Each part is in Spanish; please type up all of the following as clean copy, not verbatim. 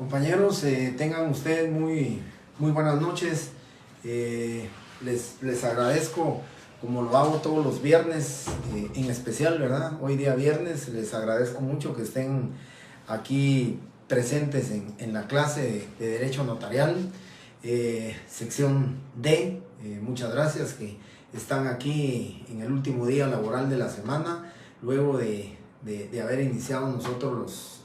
Compañeros, tengan ustedes muy buenas noches. Les agradezco, como lo hago todos los viernes, en especial, ¿verdad? Hoy día viernes, les agradezco mucho que estén aquí presentes en la clase de Derecho Notarial, sección D. Muchas gracias que están aquí en el último día laboral de la semana, luego de haber iniciado nosotros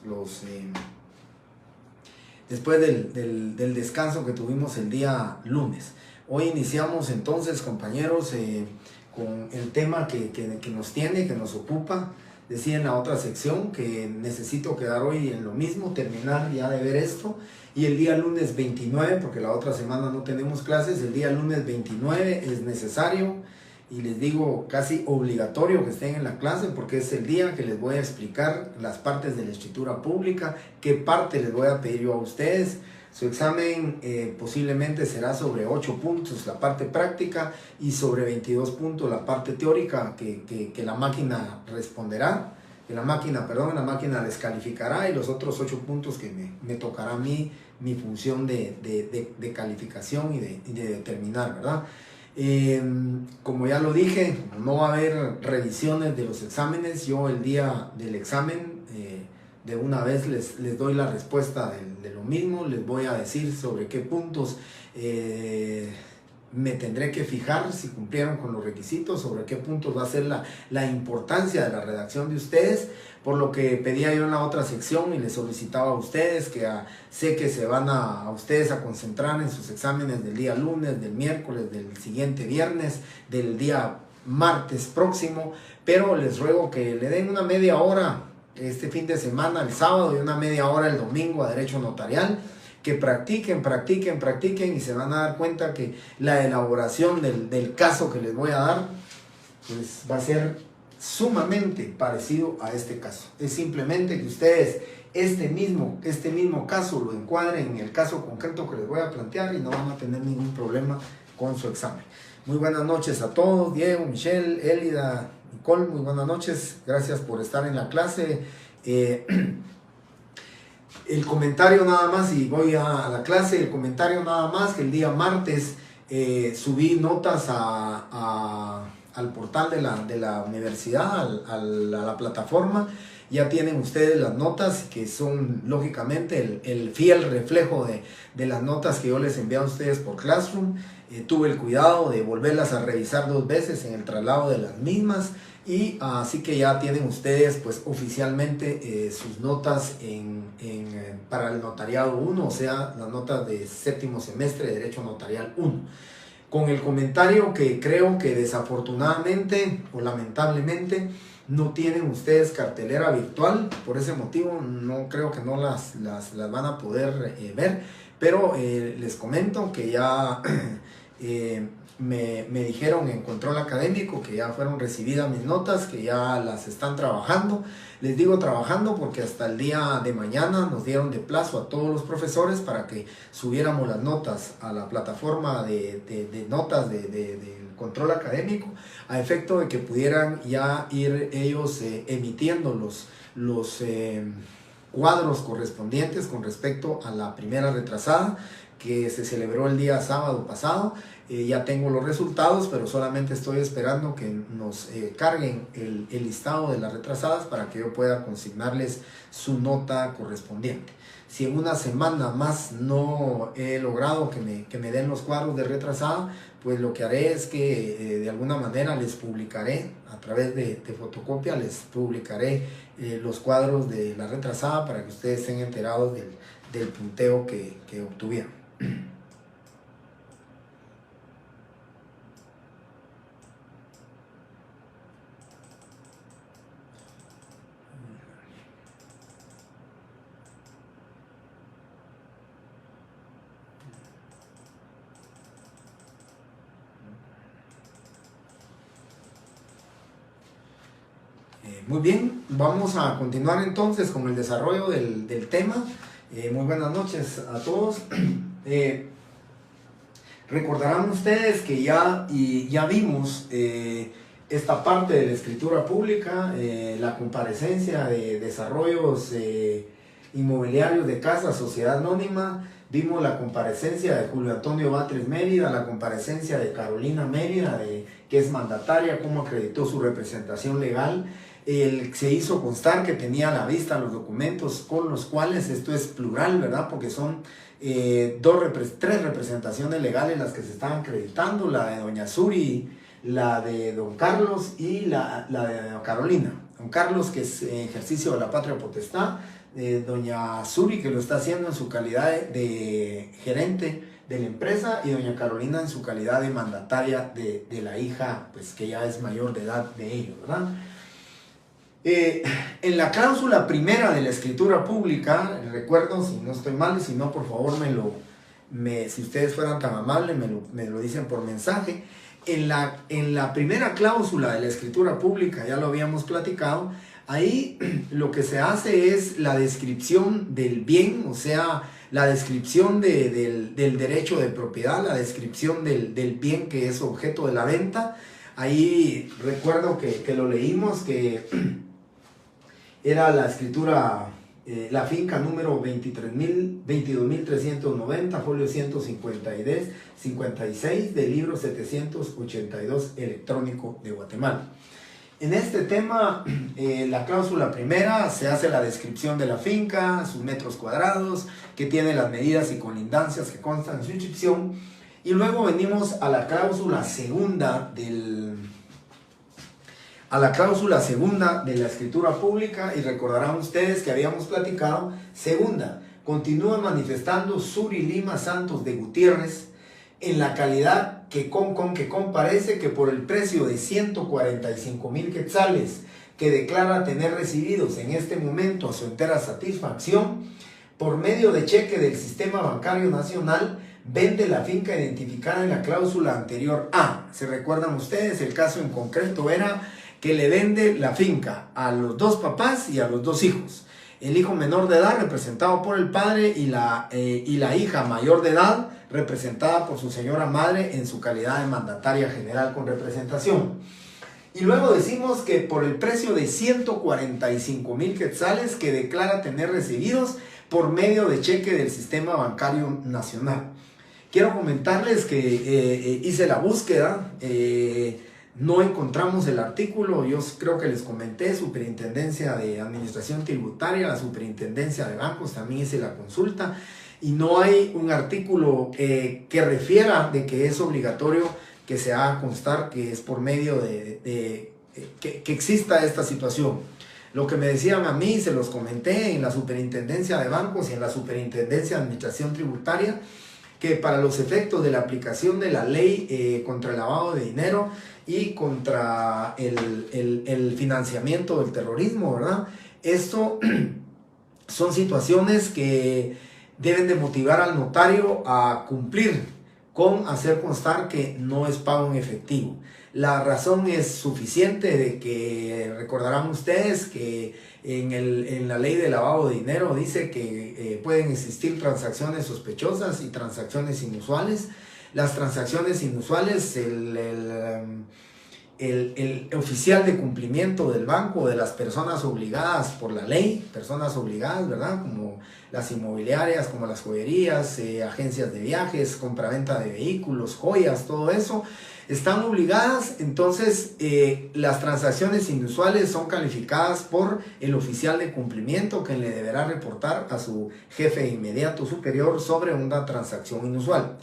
después del descanso que tuvimos el día lunes. Hoy iniciamos entonces, compañeros, con el tema que nos ocupa. Decía en la otra sección que necesito quedar hoy en lo mismo, terminar ya de ver esto. Y el día lunes 29, porque la otra semana no tenemos clases, el día lunes 29 es necesario, y les digo casi obligatorio que estén en la clase, porque es el día que les voy a explicar las partes de la escritura pública, qué parte les voy a pedir yo a ustedes. Su examen posiblemente será sobre 8 puntos la parte práctica y sobre 22 puntos la parte teórica que la máquina responderá, la máquina les calificará, y los otros 8 puntos que me tocará a mí, mi función de calificación y de determinar, ¿verdad? Como ya lo dije, no va a haber revisiones de los exámenes. Yo el día del examen de una vez les doy la respuesta de lo mismo. Les voy a decir sobre qué puntos me tendré que fijar si cumplieron con los requisitos, sobre qué puntos va a ser la importancia de la redacción de ustedes, por lo que pedía yo en la otra sección y les solicitaba a ustedes que sé que se van a ustedes a concentrar en sus exámenes del día lunes, del miércoles, del siguiente viernes, del día martes próximo, pero les ruego que le den una media hora este fin de semana, el sábado, y una media hora el domingo a Derecho Notarial, que practiquen y se van a dar cuenta que la elaboración del caso que les voy a dar pues va a ser sumamente parecido a este caso. Es simplemente que ustedes este mismo caso lo encuadren en el caso concreto que les voy a plantear y no van a tener ningún problema con su examen. Muy buenas noches a todos, Diego, Michelle, Elida, Nicole, muy buenas noches, gracias por estar en la clase. El comentario nada más, y voy a la clase, el comentario nada más, que el día martes subí notas al portal de la universidad, a la plataforma. Ya tienen ustedes las notas, que son lógicamente el fiel reflejo de las notas que yo les envié a ustedes por Classroom. Tuve el cuidado de volverlas a revisar 2 veces en el traslado de las mismas, y así que ya tienen ustedes pues oficialmente sus notas para el notariado 1, o sea, las notas de 7º semestre de Derecho Notarial 1. Con el comentario que creo que desafortunadamente o lamentablemente no tienen ustedes cartelera virtual. Por ese motivo no creo que no las van a poder ver, pero les comento que ya me dijeron en control académico que ya fueron recibidas mis notas, que ya las están trabajando. Les digo trabajando porque hasta el día de mañana nos dieron de plazo a todos los profesores para que subiéramos las notas a la plataforma de notas del control académico, a efecto de que pudieran ya ir ellos emitiendo los cuadros correspondientes con respecto a la primera retrasada que se celebró el día sábado pasado. Ya tengo los resultados, pero solamente estoy esperando que nos carguen el listado de las retrasadas para que yo pueda consignarles su nota correspondiente. Si en una semana más no he logrado que me den los cuadros de retrasada, pues lo que haré es que de alguna manera les publicaré a través de fotocopia, les publicaré los cuadros de la retrasada para que ustedes estén enterados del punteo que obtuvieron. Muy bien, vamos a continuar entonces con el desarrollo del tema. Muy buenas noches a todos. Recordarán ustedes que ya vimos esta parte de la escritura pública, la comparecencia de desarrollos Inmobiliarios de Casa, Sociedad Anónima. Vimos la comparecencia de Julio Antonio Batres Mérida, la comparecencia de Carolina Mérida, que es mandataria, cómo acreditó su representación legal. Se hizo constar que tenía a la vista los documentos con los cuales, esto es plural, ¿verdad? Porque son tres representaciones legales las que se están acreditando, la de doña Suri, la de don Carlos y la de doña Carolina. Don Carlos, que es ejercicio de la patria potestad, doña Suri, que lo está haciendo en su calidad de gerente de la empresa, y doña Carolina en su calidad de mandataria de la hija, pues que ya es mayor de edad de ellos, ¿verdad? En la cláusula primera de la escritura pública, recuerdo, si no estoy mal, si no, por favor, si ustedes fueran tan amables, me lo dicen por mensaje. En la primera cláusula de la escritura pública, ya lo habíamos platicado, ahí lo que se hace es la descripción del bien, o sea, la descripción del derecho de propiedad, la descripción del bien que es objeto de la venta. Ahí recuerdo que lo leímos, que era la escritura, la finca número 22.390, folio 156 del libro 782 electrónico de Guatemala. En este tema, la cláusula primera, se hace la descripción de la finca, sus metros cuadrados, que tiene las medidas y colindancias que constan en su inscripción, y luego venimos a la cláusula segunda de la escritura pública, y recordarán ustedes que habíamos platicado. Segunda, continúa manifestando Suri Lima Santos de Gutiérrez en la calidad que comparece que por el precio de 145,000 quetzales que declara tener recibidos en este momento a su entera satisfacción, por medio de cheque del Sistema Bancario Nacional, vende la finca identificada en la cláusula anterior A. ¿Se recuerdan ustedes? El caso en concreto era que le vende la finca a los dos papás y a los dos hijos. El hijo menor de edad representado por el padre y la hija mayor de edad representada por su señora madre en su calidad de mandataria general con representación. Y luego decimos que por el precio de 145,000 quetzales que declara tener recibidos por medio de cheque del Sistema Bancario Nacional. Quiero comentarles que hice la búsqueda, no encontramos el artículo. Yo creo que les comenté, Superintendencia de Administración Tributaria, la Superintendencia de Bancos, también hice la consulta, y no hay un artículo que refiera de que es obligatorio que se haga constar que es por medio que exista esta situación. Lo que me decían a mí, se los comenté en la Superintendencia de Bancos y en la Superintendencia de Administración Tributaria, que para los efectos de la aplicación de la ley contra el lavado de dinero y contra el financiamiento del terrorismo, ¿verdad? Esto son situaciones que deben de motivar al notario a cumplir con hacer constar que no es pago en efectivo. La razón es suficiente de que recordarán ustedes que en la ley de lavado de dinero dice que pueden existir transacciones sospechosas y transacciones inusuales. Las transacciones inusuales, el oficial de cumplimiento del banco o de las personas obligadas por la ley, personas obligadas, ¿verdad? Como las inmobiliarias, como las joyerías, agencias de viajes, compraventa de vehículos, joyas, todo eso, están obligadas. Entonces las transacciones inusuales son calificadas por el oficial de cumplimiento, que le deberá reportar a su jefe inmediato superior sobre una transacción inusual.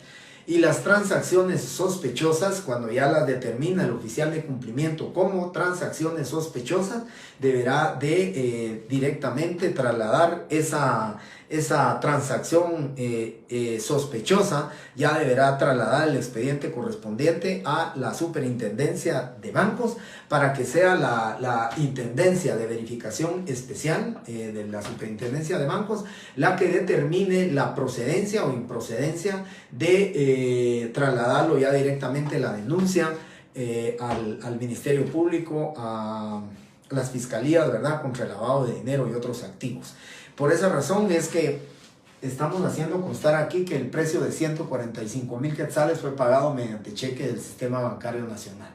Y las transacciones sospechosas, cuando ya las determina el oficial de cumplimiento como transacciones sospechosas, deberá de directamente trasladar esa transacción sospechosa, ya deberá trasladar el expediente correspondiente a la Superintendencia de Bancos para que sea la Intendencia de Verificación Especial de la Superintendencia de Bancos la que determine la procedencia o improcedencia de trasladarlo ya directamente la denuncia al Ministerio Público, a las fiscalías, ¿verdad?, contra el lavado de dinero y otros activos. Por esa razón es que estamos haciendo constar aquí que el precio de 145,000 quetzales fue pagado mediante cheque del Sistema Bancario Nacional.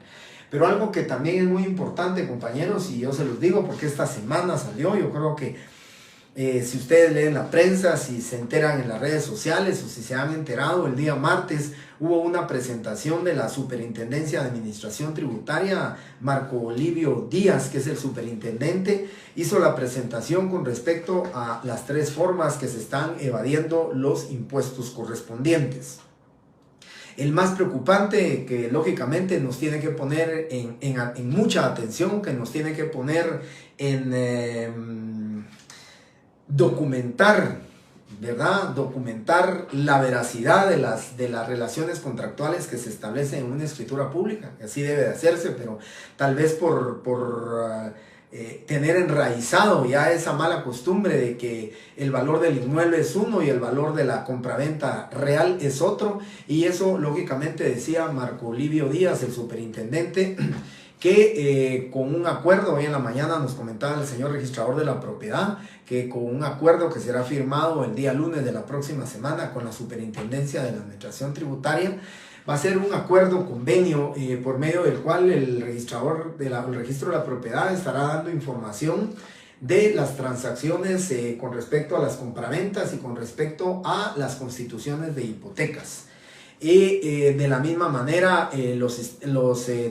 Pero algo que también es muy importante, compañeros, y yo se los digo porque esta semana salió, yo creo que Si ustedes leen la prensa, si se enteran en las redes sociales o si se han enterado, el día martes hubo una presentación de la Superintendencia de Administración Tributaria. Marco Olivio Díaz, que es el superintendente, hizo la presentación con respecto a las 3 formas que se están evadiendo los impuestos correspondientes. El más preocupante, que lógicamente nos tiene que poner en mucha atención, que nos tiene que poner en documentar, ¿verdad? Documentar la veracidad de las relaciones contractuales que se establecen en una escritura pública. Así debe de hacerse, pero tal vez por tener enraizado ya esa mala costumbre de que el valor del inmueble es uno y el valor de la compraventa real es otro. Y eso lógicamente decía Marco Olivio Díaz, el superintendente, que con un acuerdo, hoy en la mañana nos comentaba el señor registrador de la propiedad, que con un acuerdo que será firmado el día lunes de la próxima semana con la Superintendencia de la Administración Tributaria, va a ser un acuerdo, convenio, por medio del cual el registro de la propiedad estará dando información de las transacciones con respecto a las compraventas y con respecto a las constituciones de hipotecas. Y de la misma manera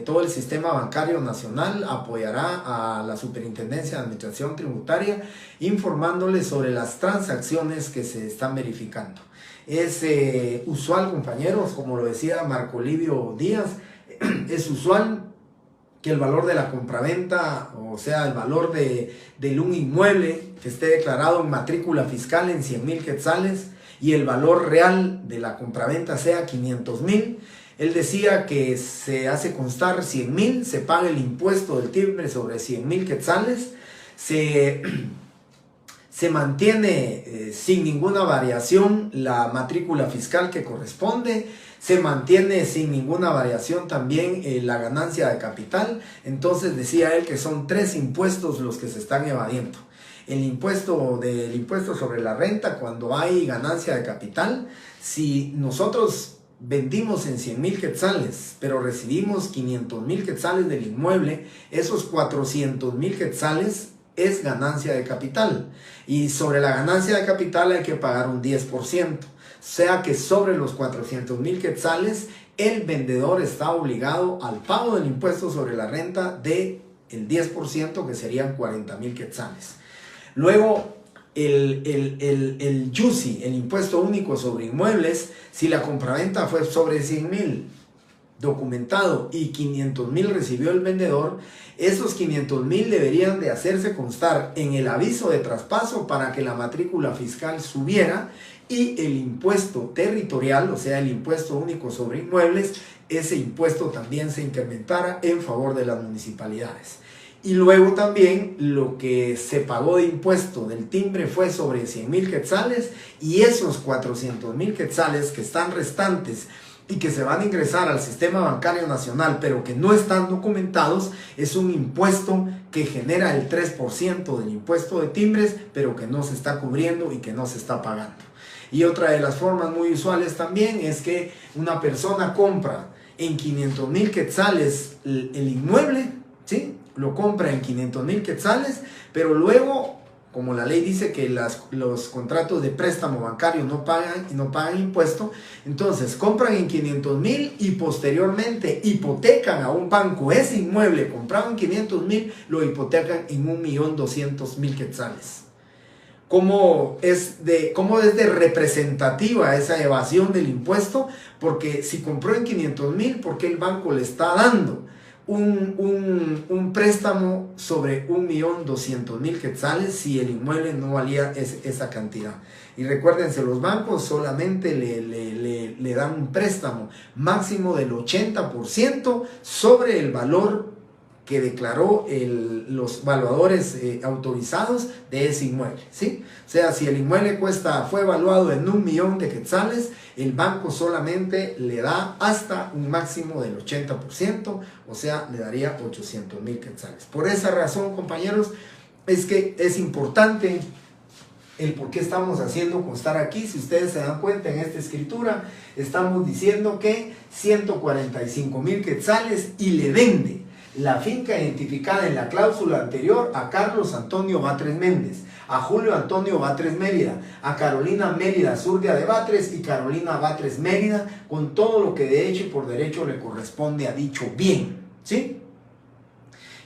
todo el sistema bancario nacional apoyará a la Superintendencia de Administración Tributaria informándoles sobre las transacciones que se están verificando. Es usual, compañeros, como lo decía Marco Olivio Díaz, es usual que el valor de la compraventa, o sea, el valor de un inmueble que esté declarado en matrícula fiscal en 100,000 quetzales, y el valor real de la compraventa sea 500,000. Él decía que se hace constar 100,000, se paga el impuesto del timbre sobre 100,000 quetzales, se mantiene sin ninguna variación la matrícula fiscal que corresponde, se mantiene sin ninguna variación también la ganancia de capital. Entonces decía él que son 3 impuestos los que se están evadiendo. El impuesto sobre la renta cuando hay ganancia de capital. Si nosotros vendimos en 100,000 quetzales, pero recibimos 500,000 quetzales del inmueble, esos 400,000 quetzales es ganancia de capital. Y sobre la ganancia de capital hay que pagar un 10%. O sea que sobre los 400,000 quetzales, el vendedor está obligado al pago del impuesto sobre la renta del 10%, que serían 40,000 quetzales. Luego, el YUSI, el impuesto único sobre inmuebles, si la compraventa fue sobre 100,000 documentado y 500,000 recibió el vendedor, esos 500,000 deberían de hacerse constar en el aviso de traspaso para que la matrícula fiscal subiera y el impuesto territorial, o sea, el impuesto único sobre inmuebles, ese impuesto también se incrementara en favor de las municipalidades. Y luego también lo que se pagó de impuesto del timbre fue sobre 100,000 quetzales, y esos 400,000 quetzales que están restantes y que se van a ingresar al sistema bancario nacional pero que no están documentados, es un impuesto que genera el 3% del impuesto de timbres pero que no se está cubriendo y que no se está pagando. Y otra de las formas muy usuales también es que una persona compra en 500,000 quetzales el inmueble, ¿sí? Lo compra en 500,000 quetzales, pero luego, como la ley dice que los contratos de préstamo bancario no pagan impuesto, entonces compran en 500,000 y posteriormente hipotecan a un banco ese inmueble comprado en 500,000, lo hipotecan en 1,200,000 quetzales. ¿Cómo es de representativa esa evasión del impuesto? Porque si compró en 500,000, ¿por qué el banco le está dando un préstamo sobre 1,200,000 quetzales si el inmueble no valía esa cantidad? Y recuérdense, los bancos solamente le dan un préstamo máximo del 80% sobre el valor que declaró los evaluadores autorizados de ese inmueble, ¿sí? O sea, si el inmueble fue evaluado en 1,000,000 de quetzales, el banco solamente le da hasta un máximo del 80%, o sea, le daría 800,000 quetzales. Por esa razón, compañeros, es que es importante el por qué estamos haciendo constar aquí. Si ustedes se dan cuenta, en esta escritura estamos diciendo que 145,000 quetzales y le vende. la finca identificada en la cláusula anterior a Carlos Antonio Batres Méndez, a Julio Antonio Batres Mérida, a Carolina Mérida Zurdia de Batres y Carolina Batres Mérida, con todo lo que de hecho y por derecho le corresponde a dicho bien, ¿sí?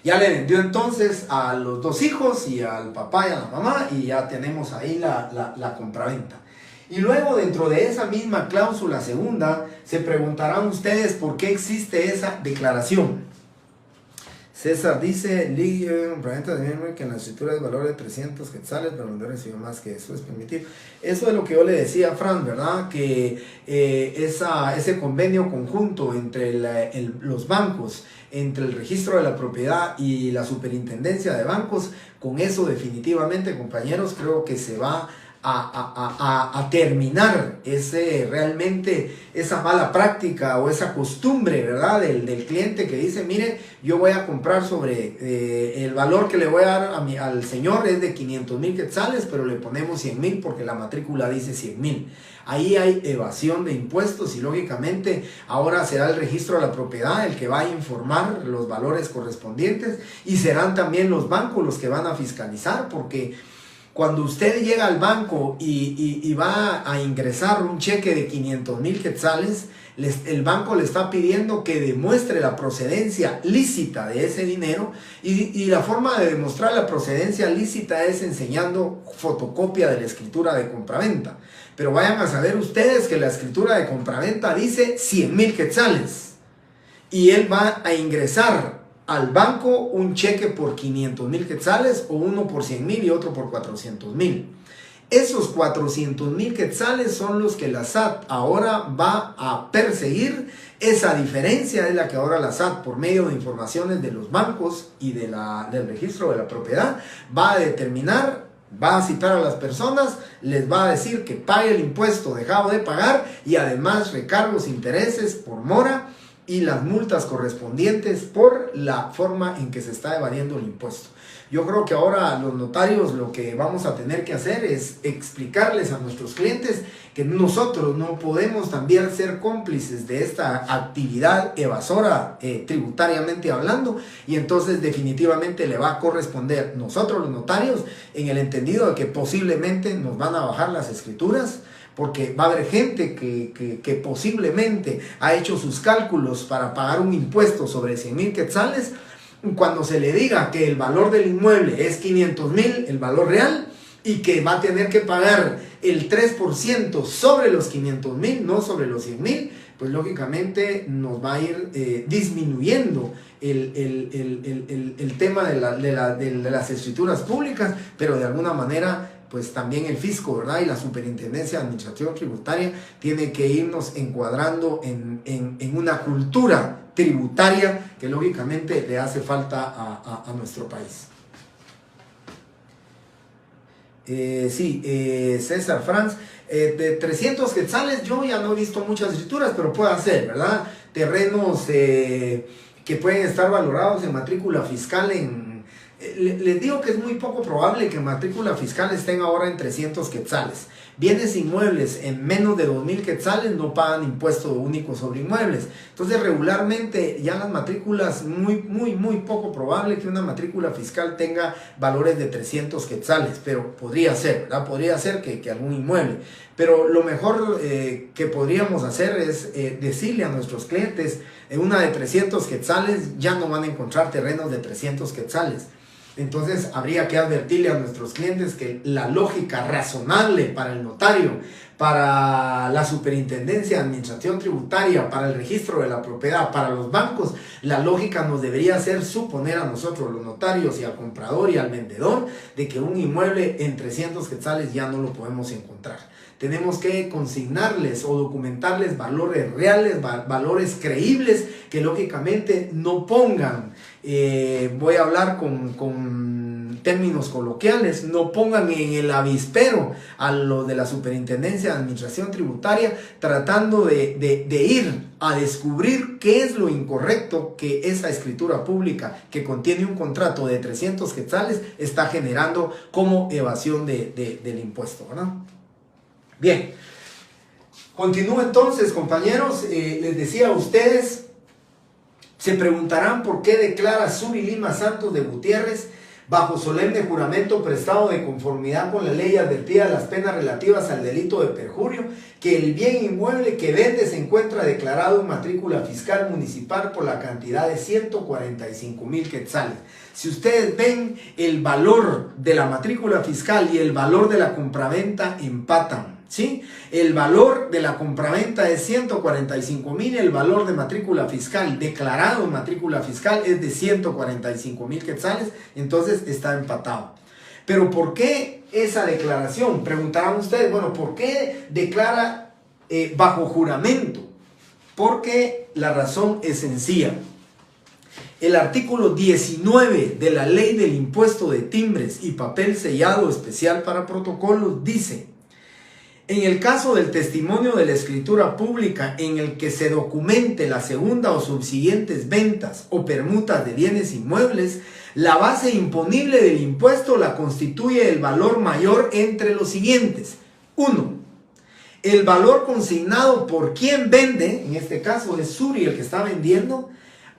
Ya le vendió entonces a los dos hijos y al papá y a la mamá, y ya tenemos ahí la compraventa. Y luego, dentro de esa misma cláusula segunda, se preguntarán ustedes por qué existe esa declaración. César dice, que en la escritura es valor de 300 quetzales, pero no recibió más que eso, es permitido. Eso es lo que yo le decía a Fran, ¿verdad? Que ese convenio conjunto entre los bancos, entre el registro de la propiedad y la superintendencia de bancos, con eso definitivamente, compañeros, creo que se va a terminar realmente esa mala práctica o esa costumbre, ¿verdad? Del cliente que dice, mire, yo voy a comprar sobre el valor que le voy a dar al señor es de 500,000 quetzales, pero le ponemos 100,000 porque la matrícula dice 100,000. Ahí hay evasión de impuestos y lógicamente ahora será el registro de la propiedad el que va a informar los valores correspondientes, y serán también los bancos los que van a fiscalizar, porque cuando usted llega al banco y va a ingresar un cheque de 500,000 quetzales, el banco le está pidiendo que demuestre la procedencia lícita de ese dinero, y la forma de demostrar la procedencia lícita es enseñando fotocopia de la escritura de compraventa. Pero vayan a saber ustedes que la escritura de compraventa dice 100,000 quetzales y él va a ingresar al banco un cheque por 500,000 quetzales, o uno por 100,000 y otro por 400,000. Esos 400,000 quetzales son los que la SAT ahora va a perseguir. Esa diferencia es la que ahora la SAT, por medio de informaciones de los bancos y del registro de la propiedad, va a determinar, va a citar a las personas, les va a decir que pague el impuesto dejado de pagar y además recargos, intereses por mora y las multas correspondientes por la forma en que se está evadiendo el impuesto. Yo creo que ahora los notarios lo que vamos a tener que hacer es explicarles a nuestros clientes que nosotros no podemos también ser cómplices de esta actividad evasora tributariamente hablando, y entonces definitivamente le va a corresponder nosotros los notarios, en el entendido de que posiblemente nos van a bajar las escrituras, porque va a haber gente que posiblemente ha hecho sus cálculos para pagar un impuesto sobre 100,000 quetzales. Cuando se le diga que el valor del inmueble es 500,000, el valor real, y que va a tener que pagar el 3% sobre los 500,000, no sobre los 100,000, pues lógicamente nos va a ir disminuyendo el tema de las escrituras públicas, pero de alguna manera pues también el fisco, ¿verdad? Y la Superintendencia de Administración Tributaria tiene que irnos encuadrando en una cultura tributaria que lógicamente le hace falta a nuestro país. César Franz, de 300 quetzales yo ya no he visto muchas escrituras, pero puede ser, ¿verdad? Terrenos que pueden estar valorados en matrícula fiscal les digo que es muy poco probable que en matrícula fiscal estén ahora en 300 quetzales. Bienes inmuebles en menos de 2,000 quetzales no pagan impuesto único sobre inmuebles. Entonces regularmente ya las matrículas, muy poco probable que una matrícula fiscal tenga valores de 300 quetzales, pero podría ser, ¿verdad? Podría ser que algún inmueble. Pero lo mejor que podríamos hacer es decirle a nuestros clientes, en una de 300 quetzales ya no van a encontrar terrenos de 300 quetzales. Entonces habría que advertirle a nuestros clientes que la lógica razonable para el notario, para la Superintendencia de Administración Tributaria, para el registro de la propiedad, para los bancos, la lógica nos debería hacer suponer a nosotros los notarios y al comprador y al vendedor de que un inmueble en 300 quetzales ya no lo podemos encontrar. Tenemos que consignarles o documentarles valores reales, valores creíbles, que lógicamente no pongan, voy a hablar con términos coloquiales, no pongan en el avispero a lo de la Superintendencia de Administración Tributaria tratando de ir a descubrir qué es lo incorrecto que esa escritura pública que contiene un contrato de 300 quetzales está generando como evasión del impuesto, ¿verdad? Bien, continúo entonces, compañeros. Les decía a ustedes Se preguntarán por qué declara Suri Lima Santos de Gutiérrez, bajo solemne juramento prestado de conformidad con la ley advertida de las penas relativas al delito de perjurio, que el bien inmueble que vende se encuentra declarado en matrícula fiscal municipal por la cantidad de 145,000 quetzales. Si ustedes ven, el valor de la matrícula fiscal y el valor de la compraventa empatan, ¿sí? El valor de la compraventa es 145,000, el valor de matrícula fiscal declarado en matrícula fiscal es de 145,000 quetzales, entonces está empatado. Pero ¿por qué esa declaración? Preguntarán ustedes, bueno, ¿por qué declara bajo juramento? Porque la razón es sencilla. El artículo 19 de la Ley del Impuesto de Timbres y Papel Sellado Especial para Protocolos dice: en el caso del testimonio de la escritura pública en el que se documente la segunda o subsiguientes ventas o permutas de bienes inmuebles, la base imponible del impuesto la constituye el valor mayor entre los siguientes. 1. El valor consignado por quien vende, en este caso es Suri el que está vendiendo,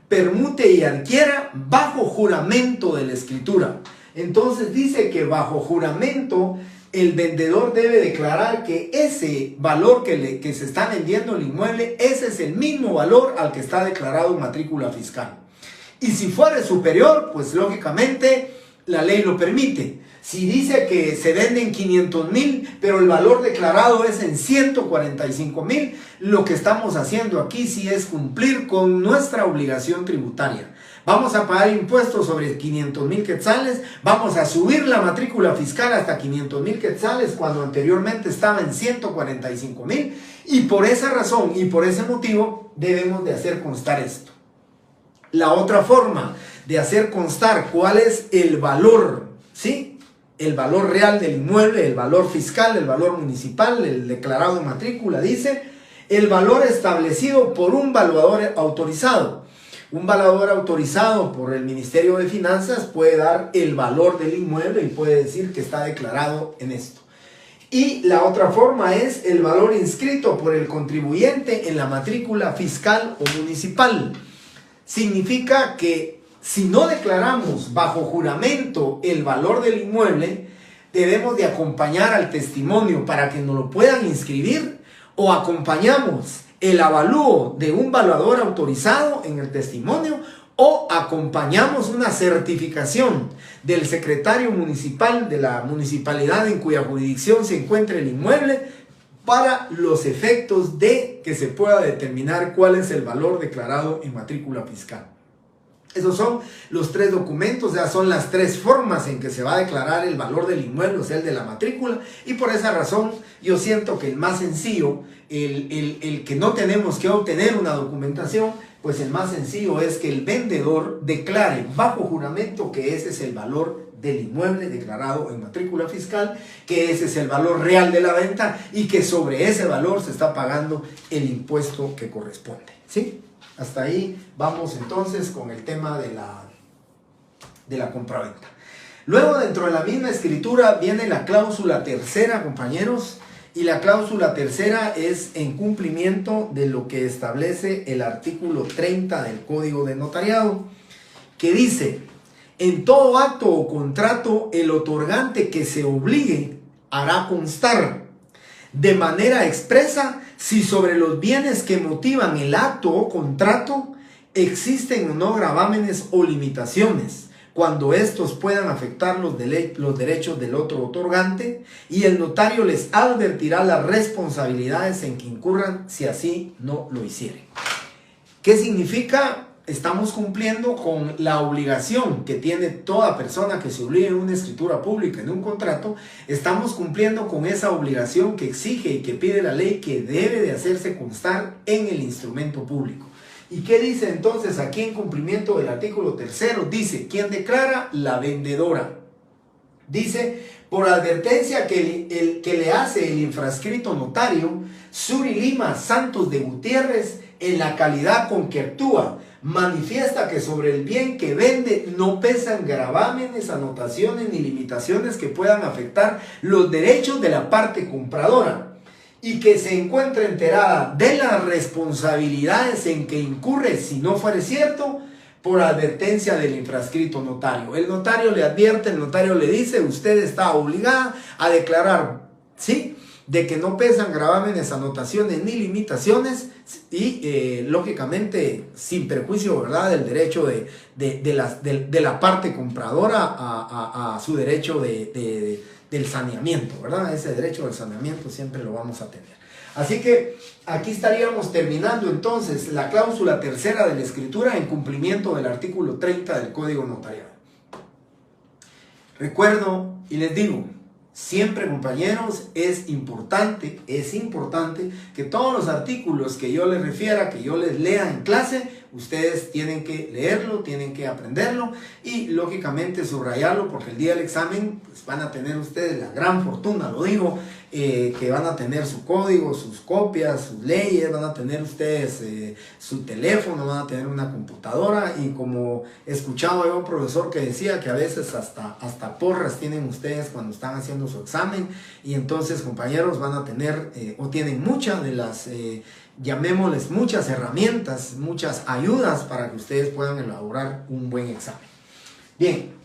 permute y adquiera bajo juramento de la escritura. Entonces dice que bajo juramento el vendedor debe declarar que ese valor que se está vendiendo el inmueble, ese es el mismo valor al que está declarado en matrícula fiscal. Y si fuera superior, pues lógicamente la ley lo permite. Si dice que se venden 500,000, pero el valor declarado es en 145,000, lo que estamos haciendo aquí sí es cumplir con nuestra obligación tributaria. Vamos a pagar impuestos sobre 500,000 quetzales, vamos a subir la matrícula fiscal hasta 500,000 quetzales cuando anteriormente estaba en 145,000, y por esa razón y por ese motivo debemos de hacer constar esto. La otra forma de hacer constar cuál es el valor, ¿sí?, el valor real del inmueble, el valor fiscal, el valor municipal, el declarado en matrícula, dice el valor establecido por un valuador autorizado. Un valuador autorizado por el Ministerio de Finanzas puede dar el valor del inmueble y puede decir que está declarado en esto. Y la otra forma es el valor inscrito por el contribuyente en la matrícula fiscal o municipal. Significa que si no declaramos bajo juramento el valor del inmueble, debemos de acompañar al testimonio para que nos lo puedan inscribir, o acompañamos el avalúo de un valuador autorizado en el testimonio, o acompañamos una certificación del secretario municipal de la municipalidad en cuya jurisdicción se encuentre el inmueble, para los efectos de que se pueda determinar cuál es el valor declarado en matrícula fiscal. Esos son los tres documentos, ya son las tres formas en que se va a declarar el valor del inmueble, o sea, el de la matrícula, y por esa razón yo siento que el más sencillo, el que no tenemos que obtener una documentación, pues el más sencillo es que el vendedor declare bajo juramento que ese es el valor del inmueble declarado en matrícula fiscal, que ese es el valor real de la venta y que sobre ese valor se está pagando el impuesto que corresponde, ¿sí? Hasta ahí vamos entonces con el tema de la compraventa. Luego, dentro de la misma escritura viene la cláusula tercera, compañeros, y la cláusula tercera es en cumplimiento de lo que establece el artículo 30 del Código de Notariado, que dice: en todo acto o contrato, el otorgante que se obligue hará constar de manera expresa si sobre los bienes que motivan el acto o contrato existen o no gravámenes o limitaciones, cuando estos puedan afectar los derechos del otro otorgante, y el notario les advertirá las responsabilidades en que incurran si así no lo hicieren. ¿Qué significa? Estamos cumpliendo con la obligación que tiene toda persona que se obligue en una escritura pública, en un contrato. Estamos cumpliendo con esa obligación que exige y que pide la ley, que debe de hacerse constar en el instrumento público. ¿Y qué dice entonces aquí en cumplimiento del artículo tercero? Dice: ¿quién declara? La vendedora. Dice: por advertencia que le hace el infrascrito notario Suri Lima Santos de Gutiérrez, en la calidad con que actúa, manifiesta que sobre el bien que vende no pesan gravámenes, anotaciones ni limitaciones que puedan afectar los derechos de la parte compradora, y que se encuentre enterada de las responsabilidades en que incurre si no fuere cierto, por advertencia del infrascrito notario. El notario le advierte, el notario le dice, usted está obligada a declarar, ¿sí?, de que no pesan gravámenes, anotaciones ni limitaciones y lógicamente sin perjuicio, ¿verdad?, del derecho de la parte compradora a su derecho del saneamiento, ¿verdad? Ese derecho del saneamiento siempre lo vamos a tener. Así que aquí estaríamos terminando entonces la cláusula tercera de la escritura en cumplimiento del artículo 30 del Código Notarial. Recuerdo y les digo, siempre, compañeros, es importante que todos los artículos que yo les refiera, que yo les lea en clase, ustedes tienen que leerlo, tienen que aprenderlo y lógicamente subrayarlo, porque el día del examen pues, van a tener ustedes la gran fortuna, lo digo, que van a tener su código, sus copias, sus leyes, van a tener ustedes su teléfono, van a tener una computadora y como escuchaba yo a un profesor que decía que a veces hasta porras tienen ustedes cuando están haciendo su examen y entonces, compañeros, van a tener o tienen muchas de las llamémosles muchas herramientas, muchas ayudas para que ustedes puedan elaborar un buen examen. Bien,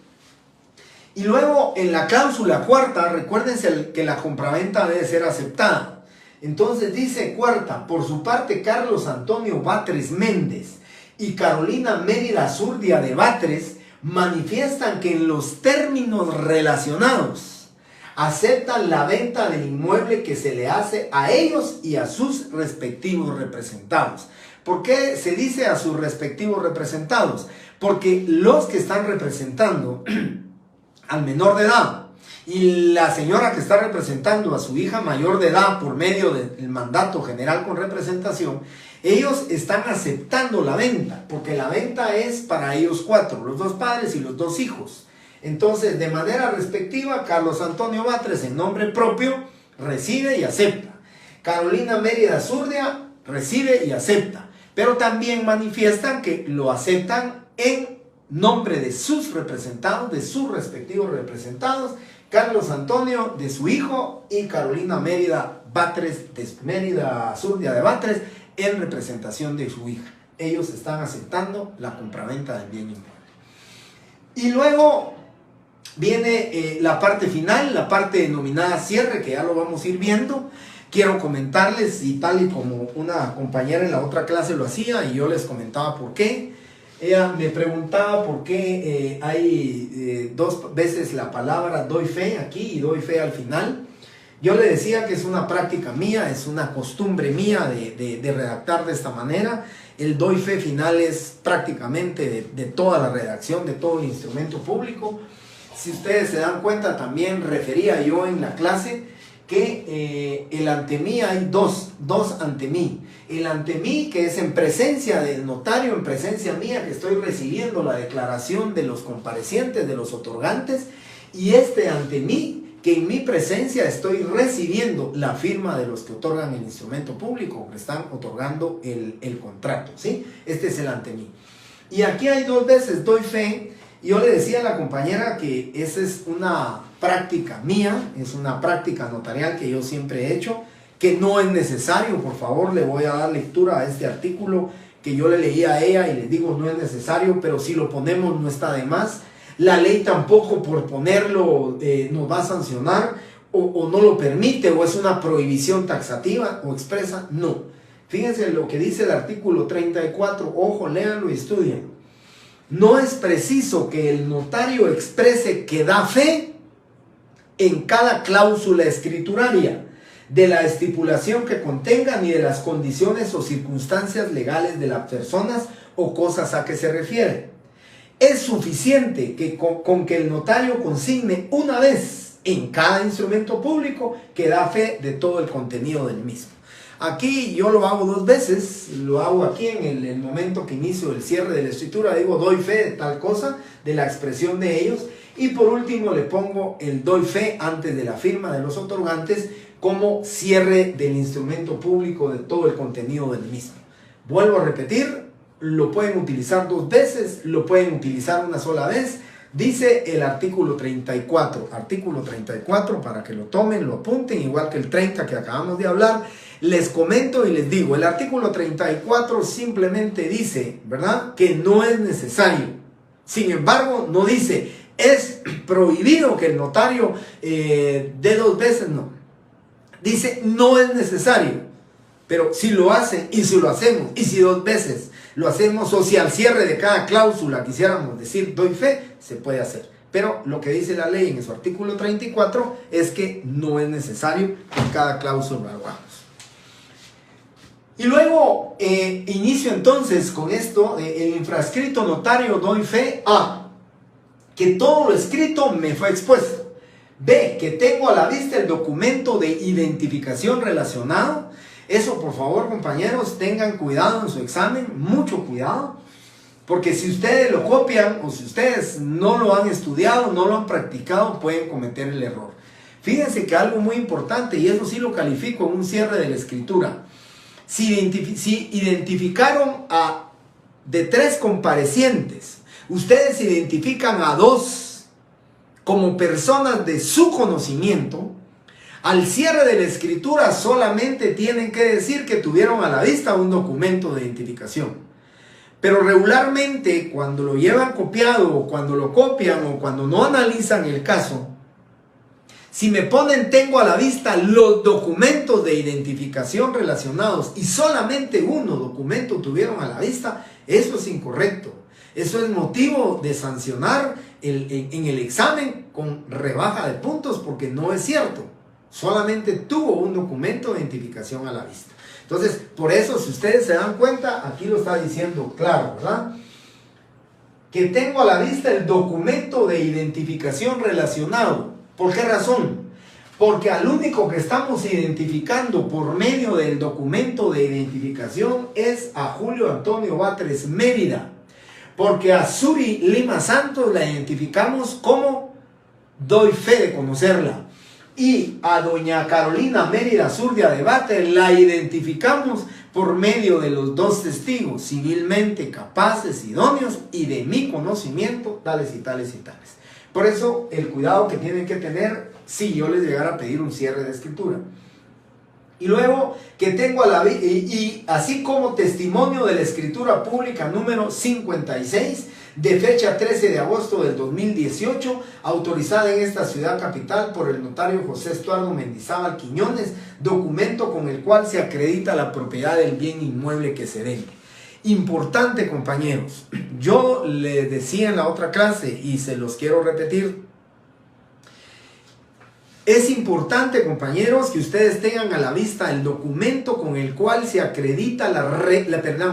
y luego en la cláusula cuarta, recuérdense que la compraventa debe ser aceptada. Entonces dice cuarta, por su parte Carlos Antonio Batres Méndez y Carolina Mérida Zurdia de Batres manifiestan que en los términos relacionados aceptan la venta del inmueble que se le hace a ellos y a sus respectivos representados. ¿Por qué se dice a sus respectivos representados? Porque los que están representando al menor de edad y la señora que está representando a su hija mayor de edad por medio del mandato general con representación, ellos están aceptando la venta, porque la venta es para ellos cuatro, los dos padres y los dos hijos. Entonces, de manera respectiva, Carlos Antonio Batres, en nombre propio, recibe y acepta. Carolina Mérida Zurdia recibe y acepta. Pero también manifiestan que lo aceptan en nombre de sus representados, de sus respectivos representados, Carlos Antonio de su hijo y Carolina Mérida Batres de Mérida Zurdia de Batres en representación de su hija. Ellos están aceptando la compraventa del bien inmueble. Y luego viene la parte final, la parte denominada cierre, que ya lo vamos a ir viendo. Quiero comentarles, y tal y como una compañera en la otra clase lo hacía, y yo les comentaba por qué. Ella me preguntaba por qué hay dos veces la palabra doy fe aquí y doy fe al final. Yo le decía que es una práctica mía, es una costumbre mía de redactar de esta manera. El doy fe final es prácticamente de toda la redacción, de todo el instrumento público. Si ustedes se dan cuenta, también refería yo en la clase que el ante mí hay dos ante mí. El ante mí, que es en presencia del notario, en presencia mía, que estoy recibiendo la declaración de los comparecientes, de los otorgantes, y este ante mí, que en mi presencia estoy recibiendo la firma de los que otorgan el instrumento público, que están otorgando el contrato, ¿sí? Este es el ante mí. Y aquí hay dos veces doy fe. Yo le decía a la compañera que esa es una práctica mía, es una práctica notarial que yo siempre he hecho, que no es necesario. Por favor, le voy a dar lectura a este artículo que yo le leí a ella y le digo no es necesario, pero si lo ponemos no está de más. La ley tampoco por ponerlo nos va a sancionar o no lo permite, o es una prohibición taxativa o expresa, no. Fíjense lo que dice el artículo 34, ojo, léanlo y estudienlo. No es preciso que el notario exprese que da fe en cada cláusula escrituraria de la estipulación que contenga ni de las condiciones o circunstancias legales de las personas o cosas a que se refiere. Es suficiente que con que el notario consigne una vez en cada instrumento público que da fe de todo el contenido del mismo. Aquí yo lo hago dos veces, lo hago aquí en el momento que inicio el cierre de la escritura, digo doy fe de tal cosa, de la expresión de ellos, y por último le pongo el doy fe antes de la firma de los otorgantes como cierre del instrumento público de todo el contenido del mismo. Vuelvo a repetir, lo pueden utilizar dos veces, lo pueden utilizar una sola vez, Dice el artículo 34, para que lo tomen, lo apunten, igual que el 30 que acabamos de hablar. Les comento y les digo, el artículo 34 simplemente dice, ¿verdad?, que no es necesario. Sin embargo, no dice, es prohibido que el notario dé 2 veces, no. Dice, no es necesario. Pero si lo hacen, y si lo hacemos, y si 2 veces lo hacemos, o si al cierre de cada cláusula quisiéramos decir doy fe, se puede hacer. Pero lo que dice la ley en su artículo 34 es que no es necesario que cada cláusula lo hagamos. Y luego inicio entonces con esto, el infrascrito notario doy fe a que todo lo escrito me fue expuesto. B, que tengo a la vista el documento de identificación relacionado. Eso, por favor, compañeros, tengan cuidado en su examen, mucho cuidado, porque si ustedes lo copian o si ustedes no lo han estudiado, no lo han practicado, pueden cometer el error. Fíjense que algo muy importante, y eso sí lo califico en un cierre de la escritura, si identificaron de 3 comparecientes, ustedes identifican a 2 como personas de su conocimiento, al cierre de la escritura solamente tienen que decir que tuvieron a la vista un documento de identificación. Pero regularmente cuando lo llevan copiado o cuando lo copian o cuando no analizan el caso, si me ponen tengo a la vista los documentos de identificación relacionados y solamente uno documento tuvieron a la vista, eso es incorrecto. Eso es motivo de sancionar en el examen con rebaja de puntos porque no es cierto. Solamente tuvo un documento de identificación a la vista. Entonces, por eso, si ustedes se dan cuenta, aquí lo está diciendo claro, ¿verdad? Que tengo a la vista el documento de identificación relacionado. ¿Por qué razón? Porque al único que estamos identificando por medio del documento de identificación es a Julio Antonio Batres Mérida. Porque a Suri Lima Santos la identificamos como doy fe de conocerla. Y a doña Carolina Mérida Zurdia de Batres la identificamos por medio de los 2 testigos civilmente capaces, idóneos y de mi conocimiento, tales y tales y tales. Por eso el cuidado que tienen que tener si yo les llegara a pedir un cierre de escritura. Y luego que tengo y así como testimonio de la escritura pública número 56 de fecha 13 de agosto del 2018, autorizada en esta ciudad capital por el notario José Estuardo Mendizábal Quiñones, documento con el cual se acredita la propiedad del bien inmueble que se vende. Importante, compañeros, yo les decía en la otra clase y se los quiero repetir. Es importante, compañeros, que ustedes tengan a la vista el documento con el cual se acredita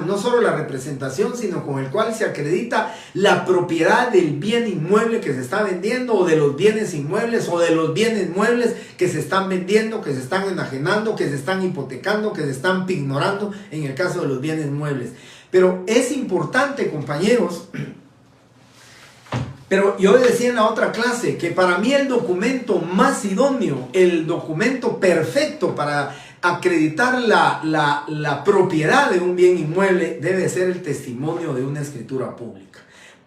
no solo la representación, sino con el cual se acredita la propiedad del bien inmueble que se está vendiendo, o de los bienes inmuebles, o de los bienes muebles que se están vendiendo, que se están enajenando, que se están hipotecando, que se están pignorando en el caso de los bienes muebles. Pero es importante, compañeros. Pero yo decía en la otra clase que para mí el documento más idóneo, el documento perfecto para acreditar la propiedad de un bien inmueble debe ser el testimonio de una escritura pública.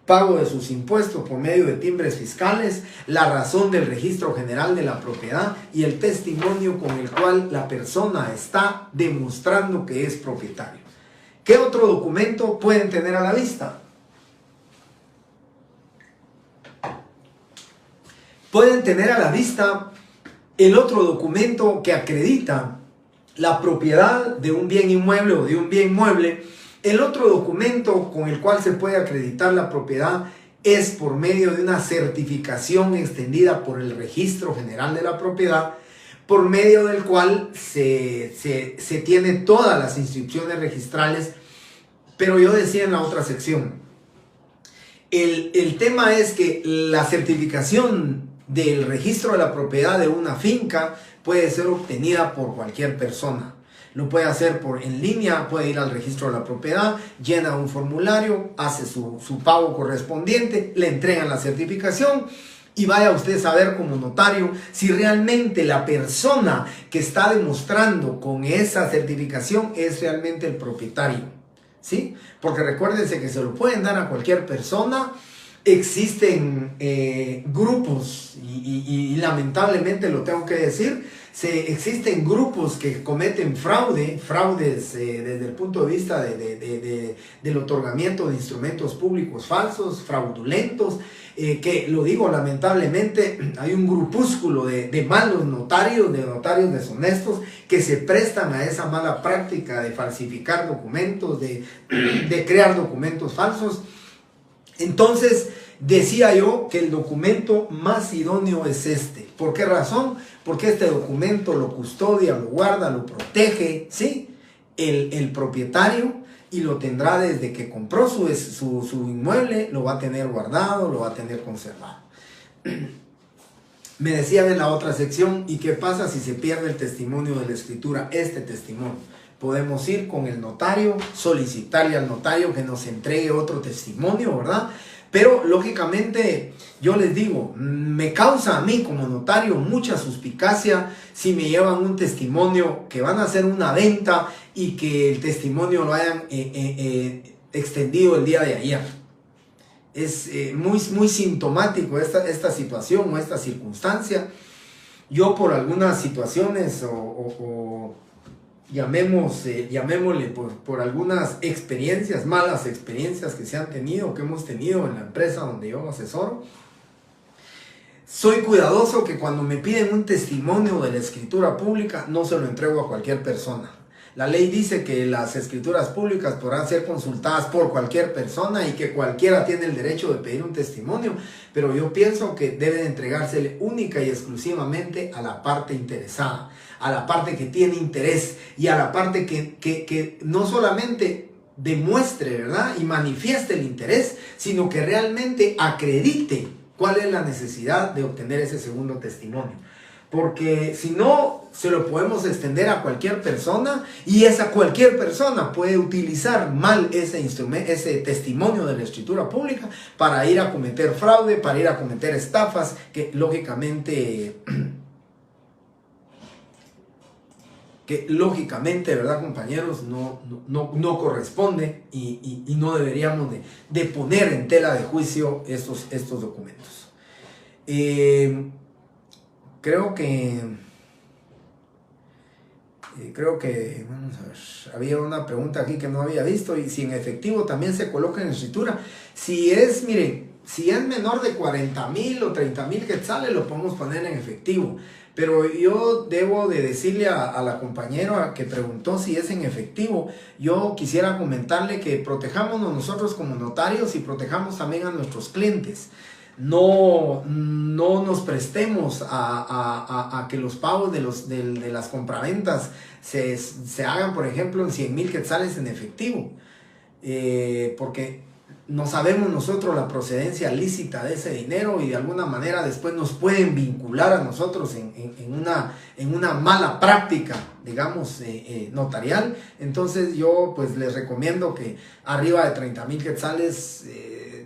Pago de sus impuestos por medio de timbres fiscales, la razón del registro general de la propiedad y el testimonio con el cual la persona está demostrando que es propietario. ¿Qué otro documento pueden tener a la vista? Pueden tener a la vista el otro documento que acredita la propiedad de un bien inmueble o de un bien mueble. El otro documento con el cual se puede acreditar la propiedad es por medio de una certificación extendida por el Registro General de la Propiedad, por medio del cual se tiene todas las inscripciones registrales. Pero yo decía en la otra sección, el tema es que la certificación del registro de la propiedad de una finca puede ser obtenida por cualquier persona. Lo puede hacer en línea, puede ir al registro de la propiedad, llena un formulario, hace su pago correspondiente, le entregan la certificación y vaya usted a saber como notario si realmente la persona que está demostrando con esa certificación es realmente el propietario, ¿sí? Porque recuérdense que se lo pueden dar a cualquier persona. existen grupos, y lamentablemente lo tengo que decir, existen grupos que cometen fraudes desde el punto de vista del otorgamiento de instrumentos públicos falsos, fraudulentos, que lo digo lamentablemente, hay un grupúsculo de malos notarios, de notarios deshonestos, que se prestan a esa mala práctica de falsificar documentos, de crear documentos falsos. Entonces, decía yo que el documento más idóneo es este. ¿Por qué razón? Porque este documento lo custodia, lo guarda, lo protege, ¿sí? El propietario, y lo tendrá desde que compró su inmueble, lo va a tener guardado, lo va a tener conservado. Me decían en la otra sección, ¿y qué pasa si se pierde el testimonio de la escritura? Este testimonio. Podemos ir con el notario, solicitarle al notario que nos entregue otro testimonio, ¿verdad? Pero lógicamente, yo les digo, me causa a mí como notario mucha suspicacia si me llevan un testimonio que van a hacer una venta y que el testimonio lo hayan extendido el día de ayer. Es muy sintomático esta situación o esta circunstancia. Yo por algunas situaciones llamémosle por algunas experiencias, malas experiencias que se han tenido, que hemos tenido en la empresa donde yo asesoro, soy cuidadoso que cuando me piden un testimonio de la escritura pública, no se lo entrego a cualquier persona. La ley dice que las escrituras públicas podrán ser consultadas por cualquier persona y que cualquiera tiene el derecho de pedir un testimonio, pero yo pienso que debe de entregársele única y exclusivamente a la parte interesada, a la parte que tiene interés y a la parte que no solamente demuestre, ¿verdad?, y manifieste el interés, sino que realmente acredite cuál es la necesidad de obtener ese segundo testimonio. Porque si no, se lo podemos extender a cualquier persona y esa cualquier persona puede utilizar mal ese testimonio de la escritura pública para ir a cometer fraude, para ir a cometer estafas que lógicamente, ¿verdad, compañeros? No corresponde y no deberíamos de poner en tela de juicio estos documentos. Creo que, vamos a ver, había una pregunta aquí que no había visto, y si en efectivo también se coloca en escritura. Si es, miren, si es menor de 40,000 o 30,000 quetzales, lo podemos poner en efectivo. Pero yo debo de decirle a la compañera que preguntó si es en efectivo, yo quisiera comentarle que protejámonos nosotros como notarios y protejamos también a nuestros clientes. No nos prestemos a que los pagos de las compraventas se hagan, por ejemplo, en 100,000 quetzales en efectivo, porque no sabemos nosotros la procedencia lícita de ese dinero y de alguna manera después nos pueden vincular a nosotros en una mala práctica, digamos, notarial. Entonces yo pues les recomiendo que arriba de 30,000 quetzales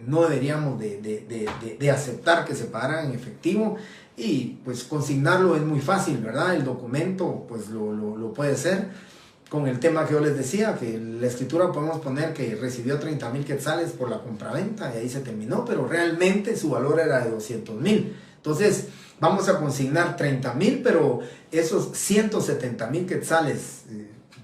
no deberíamos de aceptar que se pagaran en efectivo, y pues consignarlo es muy fácil, ¿verdad? El documento pues lo puede ser. Con el tema que yo les decía, que la escritura podemos poner que recibió 30,000 quetzales por la compraventa y ahí se terminó, pero realmente su valor era de 200,000. Entonces vamos a consignar 30,000, pero esos 170,000 quetzales,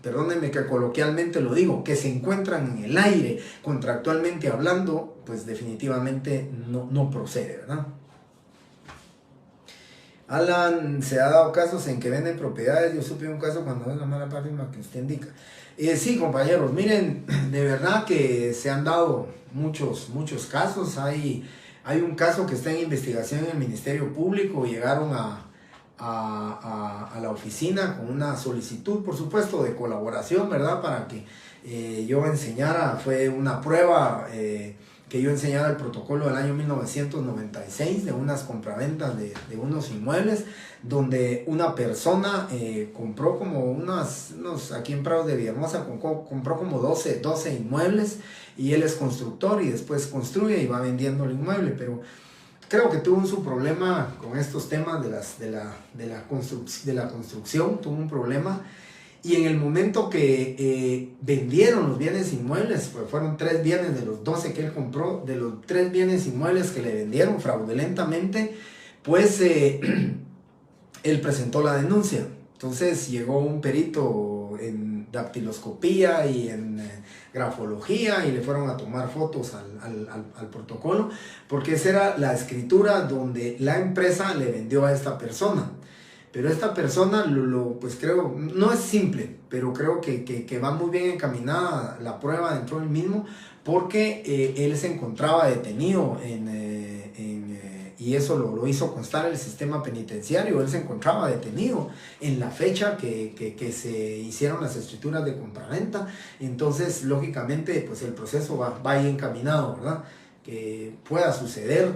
perdónenme que coloquialmente lo digo, que se encuentran en el aire contractualmente hablando, pues definitivamente no procede, ¿verdad? Alan, se ha dado casos en que venden propiedades. Yo supe un caso cuando es la mala práctica que usted indica. Sí, compañeros, miren, de verdad que se han dado muchos casos. Hay un caso que está en investigación en el Ministerio Público. Llegaron a la oficina con una solicitud, por supuesto, de colaboración, ¿verdad? Para que yo enseñara, fue una prueba que yo enseñara el protocolo del año 1996 de unas compraventas de unos inmuebles, donde una persona compró como aquí en Prados de Villahermosa, compró como 12 inmuebles, y él es constructor y después construye y va vendiendo el inmueble, pero creo que tuvo su problema con estos temas de la construcción, tuvo un problema. y en el momento que vendieron los bienes inmuebles, pues fueron 3 bienes de los 12 que él compró, de los 3 bienes inmuebles que le vendieron fraudulentamente, pues él presentó la denuncia. Entonces llegó un perito en dactiloscopía y en grafología y le fueron a tomar fotos al protocolo, porque esa era la escritura donde la empresa le vendió a esta persona. Pero esta persona, pues creo, no es simple, pero creo que va muy bien encaminada la prueba dentro del mismo, porque él se encontraba detenido y eso lo hizo constar el sistema penitenciario. Él se encontraba detenido en la fecha que se hicieron las escrituras de compraventa. Entonces, lógicamente, pues el proceso va ahí encaminado, ¿verdad? Que pueda suceder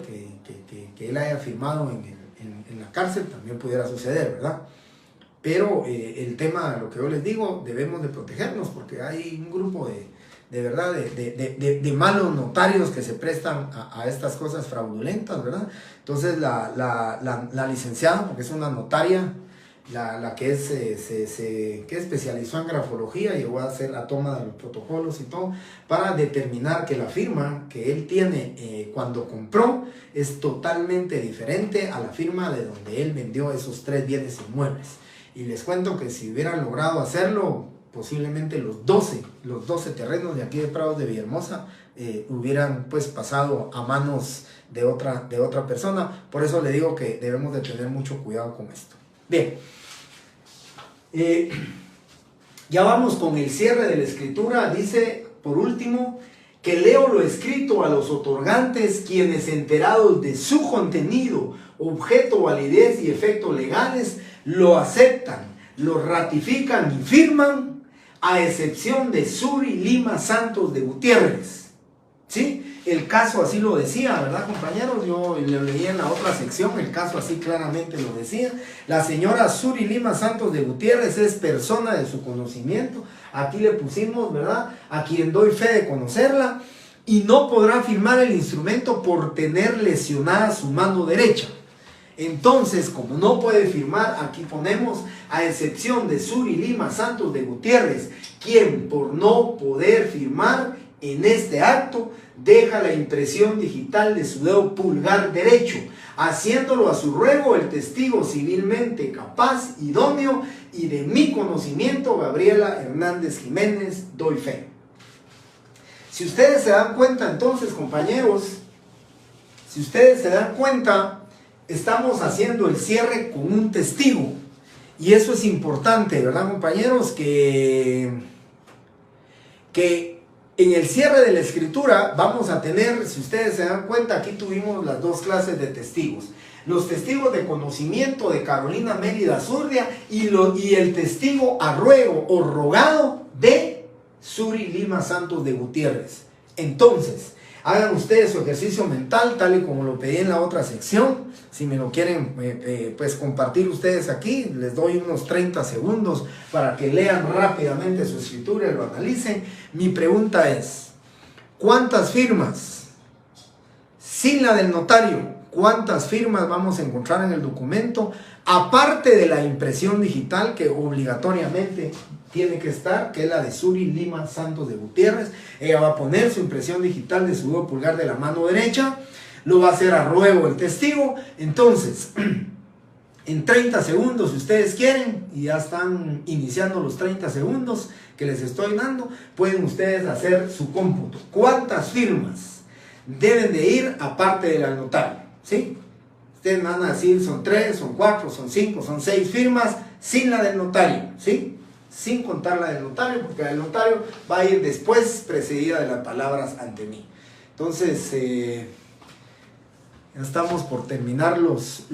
que él haya firmado en la cárcel, también pudiera suceder, ¿verdad? Pero el tema, lo que yo les digo, debemos de protegernos, porque hay un grupo de verdad, de malos notarios que se prestan a estas cosas fraudulentas, ¿verdad? Entonces la licenciada, porque es una notaria, la que que especializó en grafología, llegó a hacer la toma de los protocolos y todo, para determinar que la firma que él tiene cuando compró es totalmente diferente a la firma de donde él vendió esos 3 bienes inmuebles. Y les cuento que si hubieran logrado hacerlo, posiblemente los 12 terrenos de aquí de Prados de Villahermosa hubieran pues pasado a manos de otra persona. Por eso le digo que debemos de tener mucho cuidado con esto. Bien, ya vamos con el cierre de la escritura. Dice, por último, que leo lo escrito a los otorgantes, quienes enterados de su contenido, objeto, validez y efectos legales, lo aceptan, lo ratifican y firman, a excepción de Suri Lima Santos de Gutiérrez. ¿Sí? El caso así lo decía, ¿verdad, compañeros? Yo lo leí en la otra sección, el caso así claramente lo decía. La señora Suri Lima Santos de Gutiérrez es persona de su conocimiento. Aquí le pusimos, ¿verdad?, a quien doy fe de conocerla, y no podrá firmar el instrumento por tener lesionada su mano derecha. Entonces, como no puede firmar, aquí ponemos, a excepción de Suri Lima Santos de Gutiérrez, quien por no poder firmar en este acto, deja la impresión digital de su dedo pulgar derecho, haciéndolo a su ruego el testigo civilmente capaz, idóneo y de mi conocimiento, Gabriela Hernández Jiménez, doy fe. Si ustedes se dan cuenta, entonces, compañeros, si ustedes se dan cuenta, estamos haciendo el cierre con un testigo. Y eso es importante, ¿verdad, compañeros? Que en el cierre de la escritura vamos a tener, si ustedes se dan cuenta, aquí tuvimos las 2 clases de testigos. Los testigos de conocimiento de Carolina Mérida Zurdia y el testigo a ruego o rogado de Suri Lima Santos de Gutiérrez. Entonces, hagan ustedes su ejercicio mental, tal y como lo pedí en la otra sección. Si me lo quieren pues compartir ustedes aquí, les doy unos 30 segundos para que lean rápidamente su escritura y lo analicen. Mi pregunta es, ¿cuántas firmas, sin la del notario, cuántas firmas vamos a encontrar en el documento, aparte de la impresión digital que obligatoriamente tiene que estar, que es la de Suri Lima Santos de Gutiérrez? Ella va a poner su impresión digital de su dedo pulgar de la mano derecha, lo va a hacer a ruego el testigo. Entonces, en 30 segundos, si ustedes quieren, y ya están iniciando los 30 segundos que les estoy dando, pueden ustedes hacer su cómputo. ¿Cuántas firmas deben de ir aparte del notario? ¿Sí? Ustedes van a decir, son 3, son 4, son 5, son 6 firmas, sin la del notario, ¿sí? Sin contar la del notario, porque la del notario va a ir después, precedida de las palabras ante mí. Entonces, ya estamos por terminar los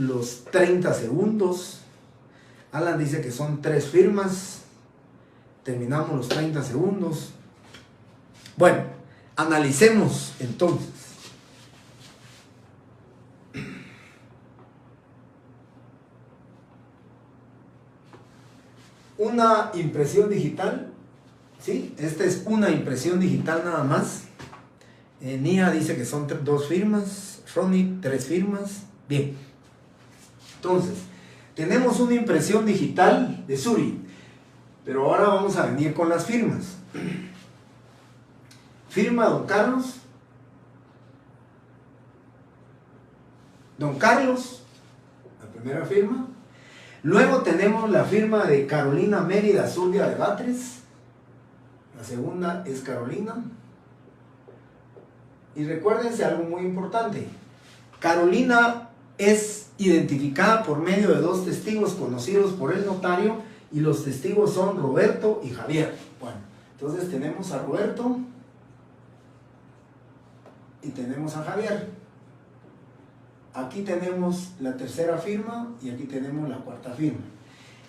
30 segundos. Alan dice que son 3 firmas. Terminamos los 30 segundos. Bueno, analicemos entonces. Una impresión digital, ¿sí? Esta es una impresión digital nada más. Nia dice que son 2 firmas, Ronnie 3 firmas. Bien, entonces tenemos una impresión digital de Suri. Pero ahora vamos a venir con las firmas. Firma don Carlos. Don Carlos, la primera firma. Luego tenemos la firma de Carolina Mérida Zurdia de Batres. La segunda es Carolina. Y recuérdense algo muy importante. Carolina es identificada por medio de dos testigos conocidos por el notario y los testigos son Roberto y Javier. Bueno, entonces tenemos a Roberto y tenemos a Javier. Aquí tenemos la tercera firma y aquí tenemos la cuarta firma.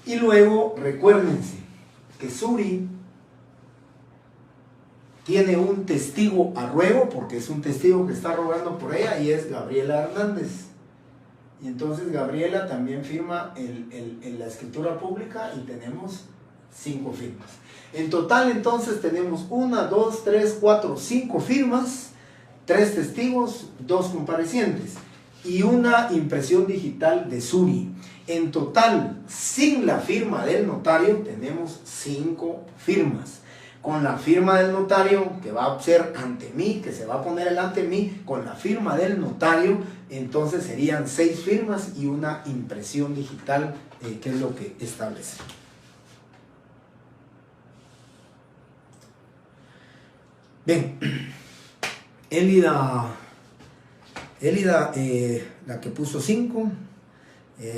Y luego recuérdense que Suri tiene un testigo a ruego, porque es un testigo que está rogando por ella, y es Gabriela Hernández. Y entonces Gabriela también firma en la escritura pública y tenemos 5 firmas. En total entonces tenemos 1, 2, 3, 4, 5 firmas, 3 testigos, 2 comparecientes y una impresión digital de Suri. En total, sin la firma del notario, tenemos 5 firmas. Con la firma del notario, que va a ser ante mí, que se va a poner el ante mí, con la firma del notario, entonces serían 6 firmas y una impresión digital, que es lo que establece. Bien, Elida, la que puso 5,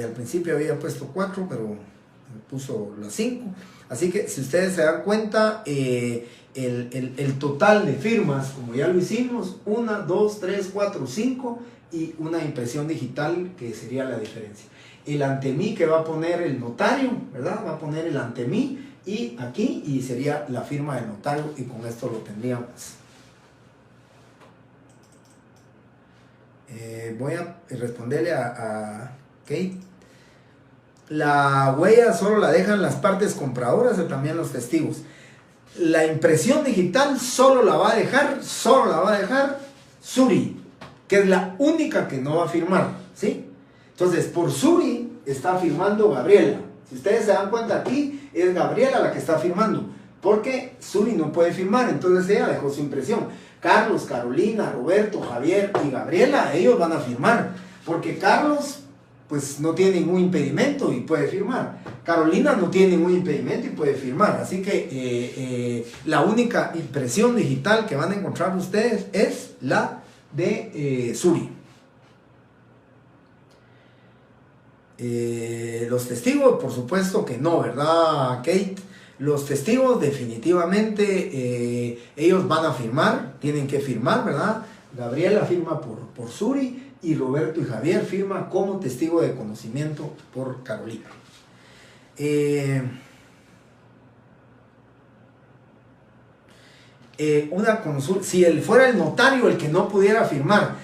al principio había puesto 4, pero puso las 5. Así que si ustedes se dan cuenta, el total de firmas, como ya lo hicimos, 1, 2, 3, 4, 5 y una impresión digital, que sería la diferencia. El ante mí que va a poner el notario, ¿verdad? Va a poner el ante mí y aquí, y sería la firma del notario, y con esto lo tendríamos. Voy a responderle a Kate. La huella solo la dejan las partes compradoras o también los testigos. La impresión digital solo la va a dejar Suri, que es la única que no va a firmar, ¿sí? Entonces, por Suri está firmando Gabriela. Si ustedes se dan cuenta, aquí es Gabriela la que está firmando, porque Suri no puede firmar, entonces ella dejó su impresión. Carlos, Carolina, Roberto, Javier y Gabriela, ellos van a firmar, porque Carlos pues no tiene ningún impedimento y puede firmar. Carolina no tiene ningún impedimento y puede firmar. Así que la única impresión digital que van a encontrar ustedes es la de Suri. Los testigos, por supuesto que no, ¿verdad, Kate? Los testigos definitivamente ellos van a firmar, tienen que firmar, ¿verdad? Gabriela firma por Suri y Roberto y Javier firma como testigo de conocimiento por Carolina. Una consulta, si él fuera el notario el que no pudiera firmar,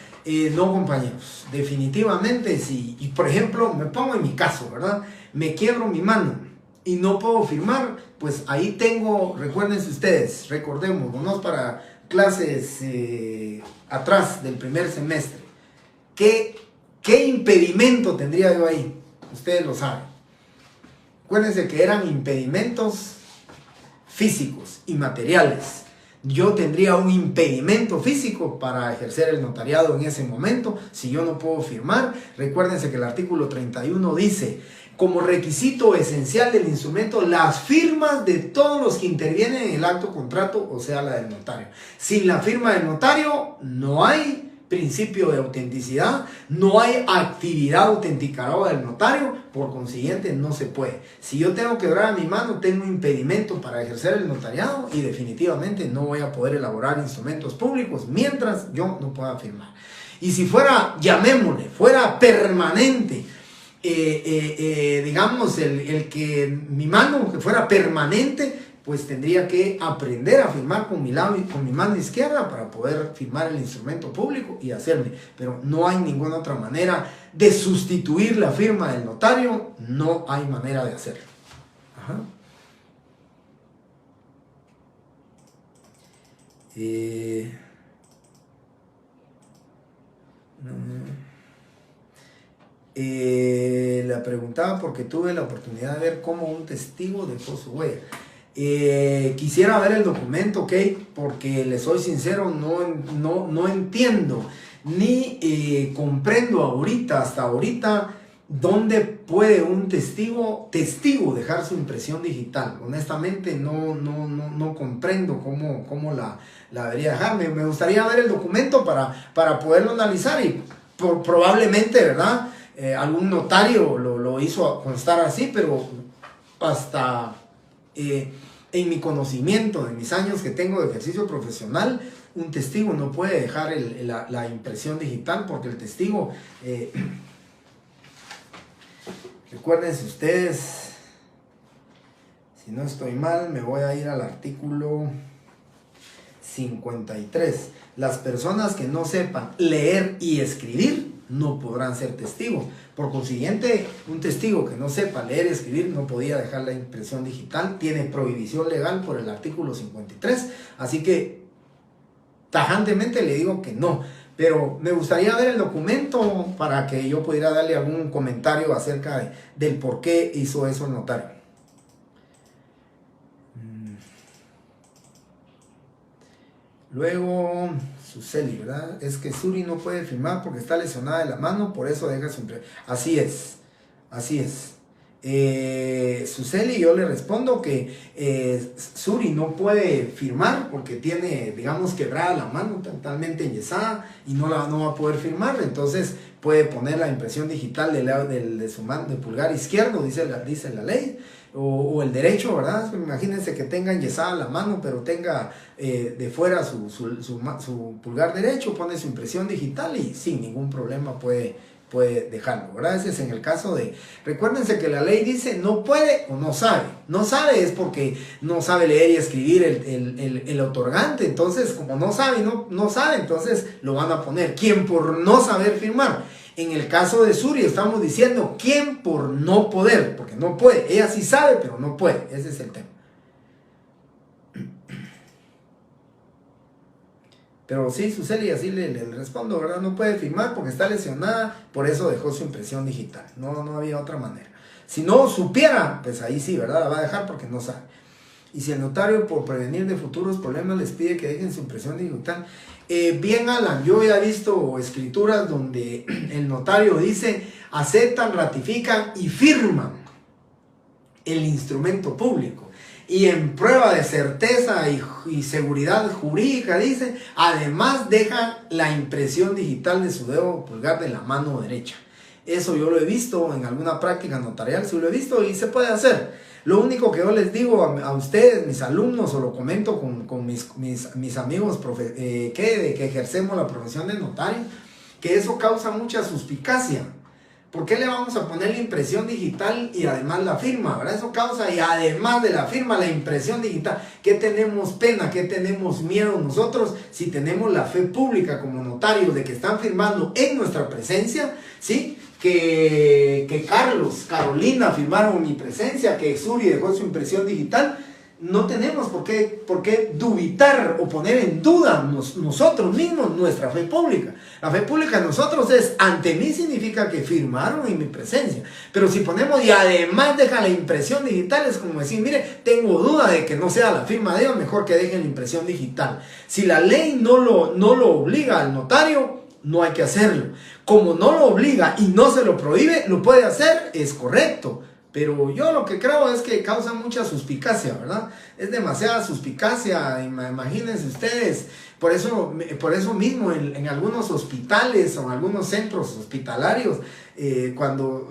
no, compañeros, definitivamente sí. Y por ejemplo, me pongo en mi caso, ¿verdad? Me quiebro mi mano y no puedo firmar, pues ahí tengo, recuérdense ustedes, recordemos, vamos para clases atrás del primer semestre. ¿Qué impedimento tendría yo ahí? Ustedes lo saben. Acuérdense que eran impedimentos físicos y materiales. Yo tendría un impedimento físico para ejercer el notariado en ese momento si yo no puedo firmar. Recuérdense que el artículo 31 dice: como requisito esencial del instrumento, las firmas de todos los que intervienen en el acto contrato, o sea, la del notario. Sin la firma del notario no hay principio de autenticidad, no hay actividad autenticadora del notario, por consiguiente no se puede. Si yo tengo quebrada mi mano, tengo impedimento para ejercer el notariado y definitivamente no voy a poder elaborar instrumentos públicos mientras yo no pueda firmar. Y si fuera, llamémosle, fuera permanente, digamos, el que mi mano que fuera permanente, pues tendría que aprender a firmar con mi mano izquierda para poder firmar el instrumento público y hacerme. Pero no hay ninguna otra manera de sustituir la firma del notario, no hay manera de hacerlo. Ajá. Le preguntaba porque tuve la oportunidad de ver cómo un testigo dejó su huella. Quisiera ver el documento, ¿ok? Porque le soy sincero, no entiendo ni comprendo hasta ahorita, dónde puede un testigo dejar su impresión digital. Honestamente, no comprendo cómo la debería dejar. Me gustaría ver el documento para poderlo analizar y probablemente, ¿verdad? Algún notario lo hizo constar así, pero hasta en mi conocimiento, en mis años que tengo de ejercicio profesional, un testigo no puede dejar la impresión digital porque el testigo, recuérdense ustedes, si no estoy mal, me voy a ir al artículo 53. Las personas que no sepan leer y escribir no podrán ser testigos. Por consiguiente, un testigo que no sepa leer y escribir no podía dejar la impresión digital. Tiene prohibición legal por el artículo 53. Así que tajantemente le digo que no. Pero me gustaría ver el documento para que yo pudiera darle algún comentario acerca del por qué hizo eso el notario. Luego, Suseli, ¿verdad? Es que Suri no puede firmar porque está lesionada de la mano, por eso deja su impresión. Así es, así es. Suseli, yo le respondo que Suri no puede firmar porque tiene, digamos, quebrada la mano, totalmente enyesada, y no va a poder firmar. Entonces puede poner la impresión digital de su mano, de pulgar izquierdo, dice la ley, o el derecho, ¿verdad? Imagínense que tenga enyesada la mano, pero tenga de fuera su pulgar derecho, pone su impresión digital y sin ningún problema puede dejarlo, ¿verdad? Ese es en el caso de... Recuérdense que la ley dice no puede o no sabe. No sabe es porque no sabe leer y escribir el otorgante. Entonces, como no sabe, entonces lo van a poner. ¿Quién por no saber firmar? En el caso de Suri estamos diciendo ¿quién por no poder? Porque no puede. Ella sí sabe, pero no puede. Ese es el tema. Pero sí, Suseli, así le respondo, ¿verdad? No puede firmar porque está lesionada, por eso dejó su impresión digital. No había otra manera. Si no supiera, pues ahí sí, ¿verdad? La va a dejar porque no sabe. Y si el notario, por prevenir de futuros problemas, les pide que dejen su impresión digital. Bien, Alan, yo ya he visto escrituras donde el notario dice, aceptan, ratifican y firman el instrumento público. Y en prueba de certeza y seguridad jurídica, dice, además deja la impresión digital de su dedo pulgar de la mano derecha. Eso yo lo he visto en alguna práctica notarial, sí lo he visto y se puede hacer. Lo único que yo les digo a ustedes, mis alumnos, o lo comento con mis amigos que ejercemos la profesión de notario, que eso causa mucha suspicacia. ¿Por qué le vamos a poner la impresión digital y además la firma? ¿Verdad? Eso causa, y además de la firma, la impresión digital. ¿Qué tenemos pena? ¿Qué tenemos miedo nosotros si tenemos la fe pública como notarios de que están firmando en nuestra presencia? ¿Sí? Que Carolina firmaron en mi presencia, que Suri dejó su impresión digital. No tenemos por qué dubitar o poner en duda nosotros mismos nuestra fe pública. La fe pública de nosotros es, ante mí significa que firmaron en mi presencia. Pero si ponemos y además deja la impresión digital, es como decir, mire, tengo duda de que no sea la firma de ellos, mejor que dejen la impresión digital. Si la ley no lo obliga al notario, no hay que hacerlo. Como no lo obliga y no se lo prohíbe, lo puede hacer, es correcto. Pero yo lo que creo es que causa mucha suspicacia, ¿verdad? Es demasiada suspicacia, imagínense ustedes. Por eso mismo en algunos hospitales o en algunos centros hospitalarios, cuando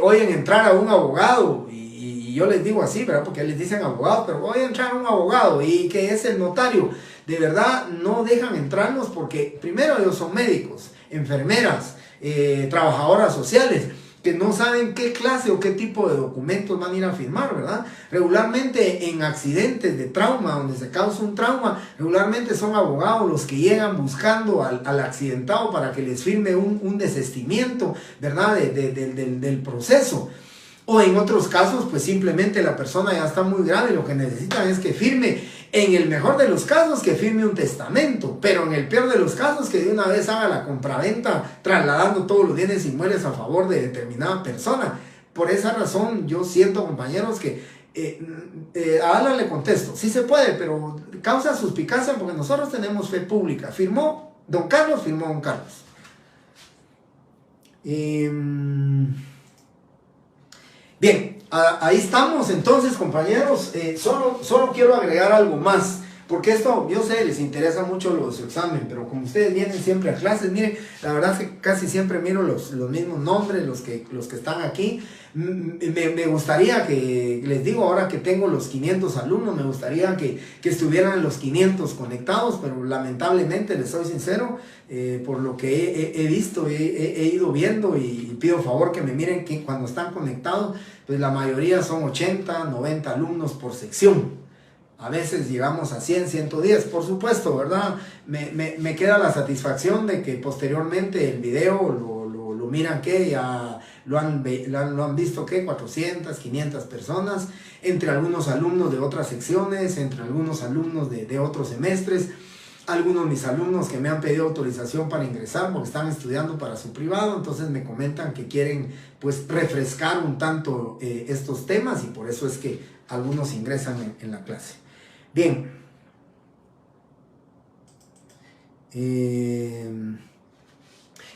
oyen entrar a un abogado, y yo les digo así, ¿verdad? Porque les dicen abogado, pero voy a entrar a un abogado y que es el notario. De verdad no dejan entrarnos porque primero ellos son médicos, enfermeras, trabajadoras sociales, que no saben qué clase o qué tipo de documentos van a ir a firmar, ¿verdad? Regularmente en accidentes de trauma, donde se causa un trauma, regularmente son abogados los que llegan buscando al accidentado para que les firme un desistimiento, ¿verdad? Del proceso. O en otros casos, pues simplemente la persona ya está muy grave y lo que necesitan es que firme En el mejor de los casos que firme un testamento, pero en el peor de los casos que de una vez haga la compraventa trasladando todos los bienes inmuebles a favor de determinada persona. Por esa razón yo siento, compañeros, que a Alan le contesto, sí se puede, pero causa suspicacia porque nosotros tenemos fe pública. Firmó don Carlos, firmó don Carlos. Bien, ahí estamos entonces, compañeros. Solo quiero agregar algo más, porque esto, yo sé, les interesa mucho lo de su examen, pero como ustedes vienen siempre a clases, miren, la verdad es que casi siempre miro los mismos nombres, los que están aquí. Me gustaría que, les digo, ahora que tengo los 500 alumnos, me gustaría que estuvieran los 500 conectados, pero lamentablemente, les soy sincero, por lo que he visto, he ido viendo, y pido favor que me miren que cuando están conectados, pues la mayoría son 80, 90 alumnos por sección. A veces llegamos a 100, 110, por supuesto, ¿verdad? Me queda la satisfacción de que posteriormente el video lo miran, que ya lo han visto, que 400, 500 personas, entre algunos alumnos de otras secciones, entre algunos alumnos de otros semestres, algunos de mis alumnos que me han pedido autorización para ingresar porque están estudiando para su privado, entonces me comentan que quieren pues refrescar un tanto estos temas, y por eso es que algunos ingresan en la clase. Bien.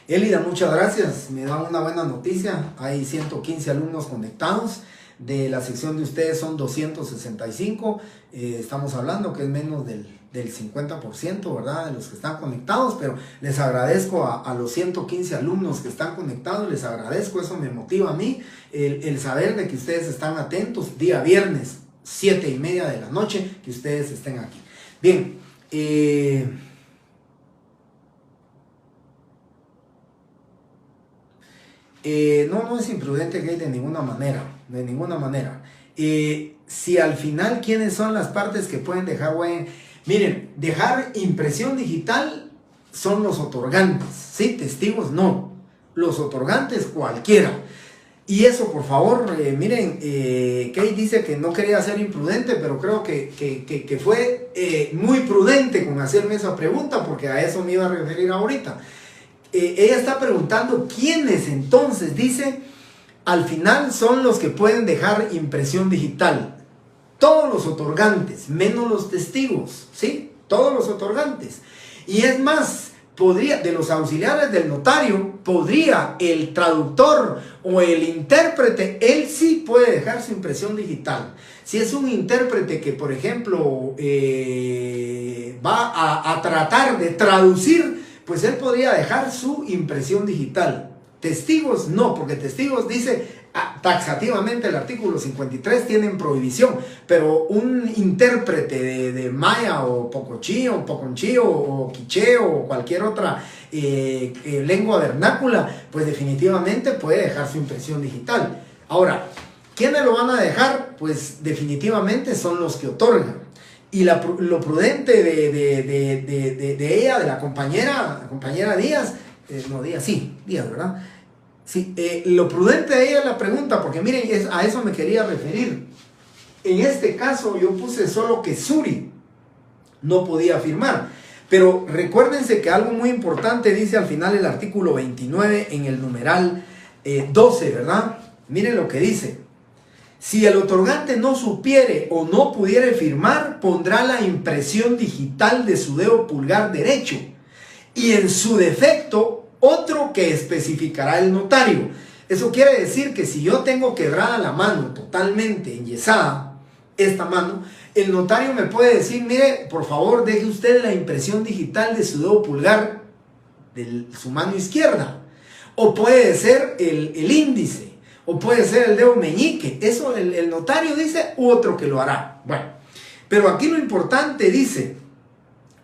Elida, muchas gracias, me da una buena noticia, hay 115 alumnos conectados, de la sección de ustedes son 265, estamos hablando que es menos del 50%, ¿verdad?, de los que están conectados, pero les agradezco a los 115 alumnos que están conectados, les agradezco, eso me motiva a mí, el saber de que ustedes están atentos, día viernes, 7:30 de la noche, que ustedes estén aquí. Bien, no es imprudente, que de ninguna manera, de ninguna manera. Si al final, ¿quiénes son las partes que pueden dejar huella? Miren, dejar impresión digital son los otorgantes, ¿sí? Testigos no, los otorgantes cualquiera. Y eso, por favor, miren, Kate dice que no quería ser imprudente, pero creo que fue muy prudente con hacerme esa pregunta, porque a eso me iba a referir ahorita. Ella está preguntando quiénes entonces, dice, al final son los que pueden dejar impresión digital. Todos los otorgantes, menos los testigos, ¿sí? Todos los otorgantes. Y es más, podría, de los auxiliares del notario, podría el traductor o el intérprete, él sí puede dejar su impresión digital. Si es un intérprete que, por ejemplo, va a tratar de traducir, pues él podría dejar su impresión digital. Testigos no, porque testigos dice taxativamente el artículo 53 tienen prohibición, pero un intérprete de maya o pocochí o poconchí o quiché o cualquier otra lengua vernácula, pues definitivamente puede dejar su impresión digital. Ahora, ¿quiénes lo van a dejar? Pues definitivamente son los que otorgan. Y lo prudente de ella, de la compañera Díaz, Díaz, ¿verdad? Sí, lo prudente de ella es la pregunta, porque miren, a eso me quería referir. En este caso yo puse solo que Suri no podía firmar, pero recuérdense que algo muy importante dice al final el artículo 29 en el numeral 12, ¿verdad? Miren lo que dice. Si el otorgante no supiere o no pudiere firmar, pondrá la impresión digital de su dedo pulgar derecho, y en su defecto otro que especificará el notario. Eso quiere decir que si yo tengo quebrada la mano totalmente enyesada, esta mano, el notario me puede decir, mire, por favor deje usted la impresión digital de su dedo pulgar de su mano izquierda, o puede ser el índice, o puede ser el dedo meñique. Eso el notario dice, u otro que lo hará. Bueno, pero aquí lo importante dice,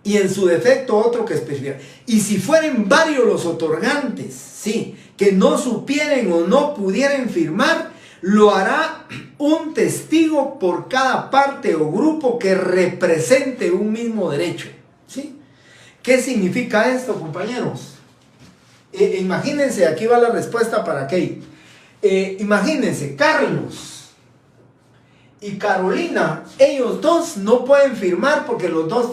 y en su defecto otro que especifica. Y si fueren varios los otorgantes, sí, que no supieren o no pudieran firmar, lo hará un testigo por cada parte o grupo que represente un mismo derecho, ¿sí? ¿Qué significa esto, compañeros? Imagínense, aquí va la respuesta para Kate. Imagínense, Carlos y Carolina, ellos dos no pueden firmar porque los dos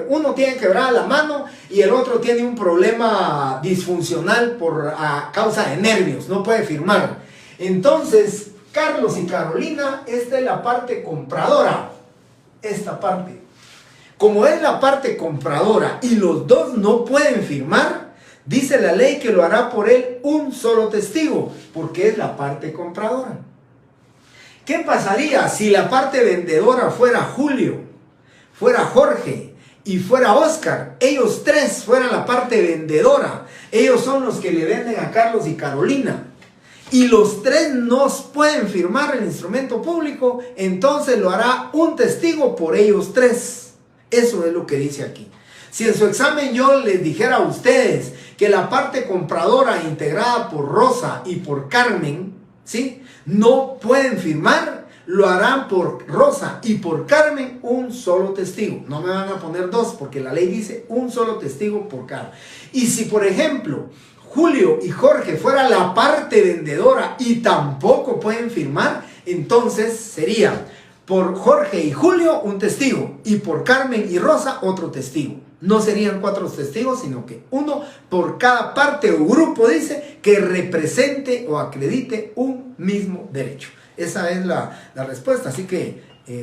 uno tiene quebrada la mano y el otro tiene un problema disfuncional a causa de nervios, no puede firmar. Entonces, Carlos y Carolina, esta es la parte compradora, esta parte. Como es la parte compradora y los dos no pueden firmar, dice la ley que lo hará por él un solo testigo, porque es la parte compradora. ¿Qué pasaría si la parte vendedora fuera Julio, fuera Jorge y fuera Oscar? Ellos tres fueran la parte vendedora. Ellos son los que le venden a Carlos y Carolina. Y los tres no pueden firmar el instrumento público, entonces lo hará un testigo por ellos tres. Eso es lo que dice aquí. Si en su examen yo les dijera a ustedes que la parte compradora integrada por Rosa y por Carmen, ¿sí?, no pueden firmar, lo harán por Rosa y por Carmen un solo testigo. No me van a poner dos porque la ley dice un solo testigo por cada. Y si por ejemplo Julio y Jorge fuera la parte vendedora y tampoco pueden firmar, entonces sería por Jorge y Julio un testigo y por Carmen y Rosa otro testigo. No serían 4 testigos, sino que uno por cada parte o grupo, dice, que represente o acredite un mismo derecho. Esa es la respuesta, así que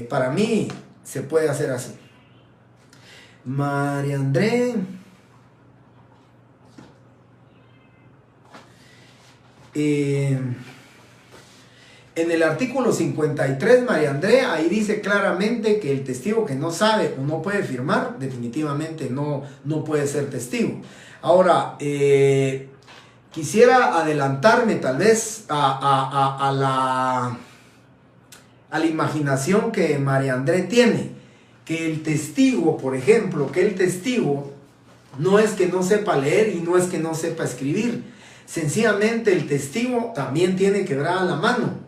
para mí se puede hacer así. María André. En el artículo 53, María Andrea, ahí dice claramente que el testigo que no sabe o no puede firmar, definitivamente no puede ser testigo. Ahora, quisiera adelantarme tal vez a la imaginación que María Andrea tiene, que el testigo, por ejemplo, que el testigo no es que no sepa leer y no es que no sepa escribir, sencillamente el testigo también tiene quebrada la mano,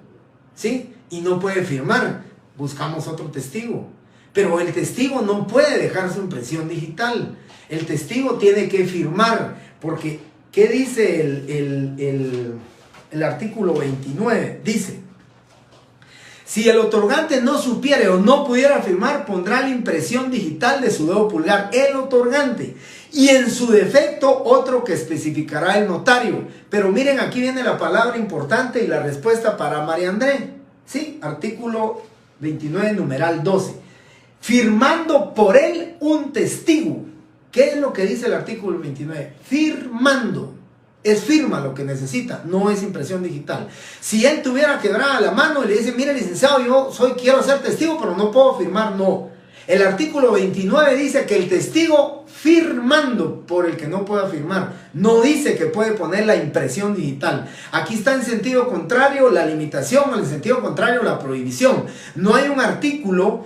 ¿sí? Y no puede firmar, buscamos otro testigo. Pero el testigo no puede dejar su impresión digital. El testigo tiene que firmar, porque ¿qué dice el artículo 29? Dice: si el otorgante no supiere o no pudiera firmar, pondrá la impresión digital de su dedo pulgar, el otorgante, y en su defecto otro que especificará el notario. Pero miren, aquí viene la palabra importante y la respuesta para María André. ¿Sí? Artículo 29, numeral 12. Firmando por él un testigo. ¿Qué es lo que dice el artículo 29? Firmando. Es firma lo que necesita, no es impresión digital. Si él tuviera quebrada la mano y le dice: mire, licenciado, yo quiero ser testigo, pero no puedo firmar, no. El artículo 29 dice que el testigo firmando por el que no pueda firmar. No dice que puede poner la impresión digital. Aquí está en sentido contrario la limitación, en sentido contrario la prohibición. No hay un artículo,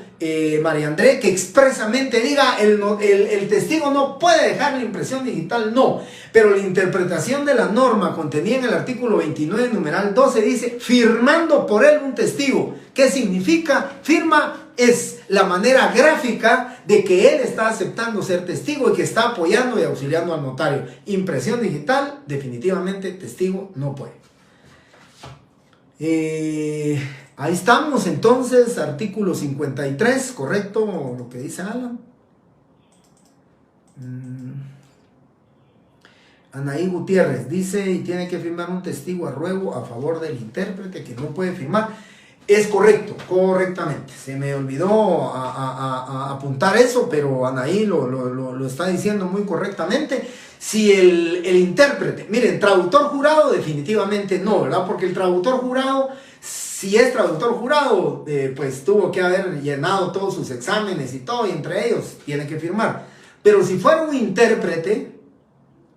María André, que expresamente diga el testigo no puede dejar la impresión digital, no. Pero la interpretación de la norma contenida en el artículo 29, numeral 12, dice: firmando por él un testigo. ¿Qué significa? Firma es la manera gráfica de que él está aceptando ser testigo y que está apoyando y auxiliando al notario. Impresión digital, definitivamente testigo no puede. Ahí estamos entonces, artículo 53, correcto lo que dice Alan. Anaí Gutiérrez dice: y tiene que firmar un testigo a ruego a favor del intérprete que no puede firmar. Es correcto, correctamente. Se me olvidó apuntar eso, pero Anaí lo está diciendo muy correctamente. Si el intérprete, miren, traductor jurado definitivamente no, ¿verdad? Porque el traductor jurado, si es traductor jurado, pues tuvo que haber llenado todos sus exámenes y todo, y entre ellos tiene que firmar. Pero si fuera un intérprete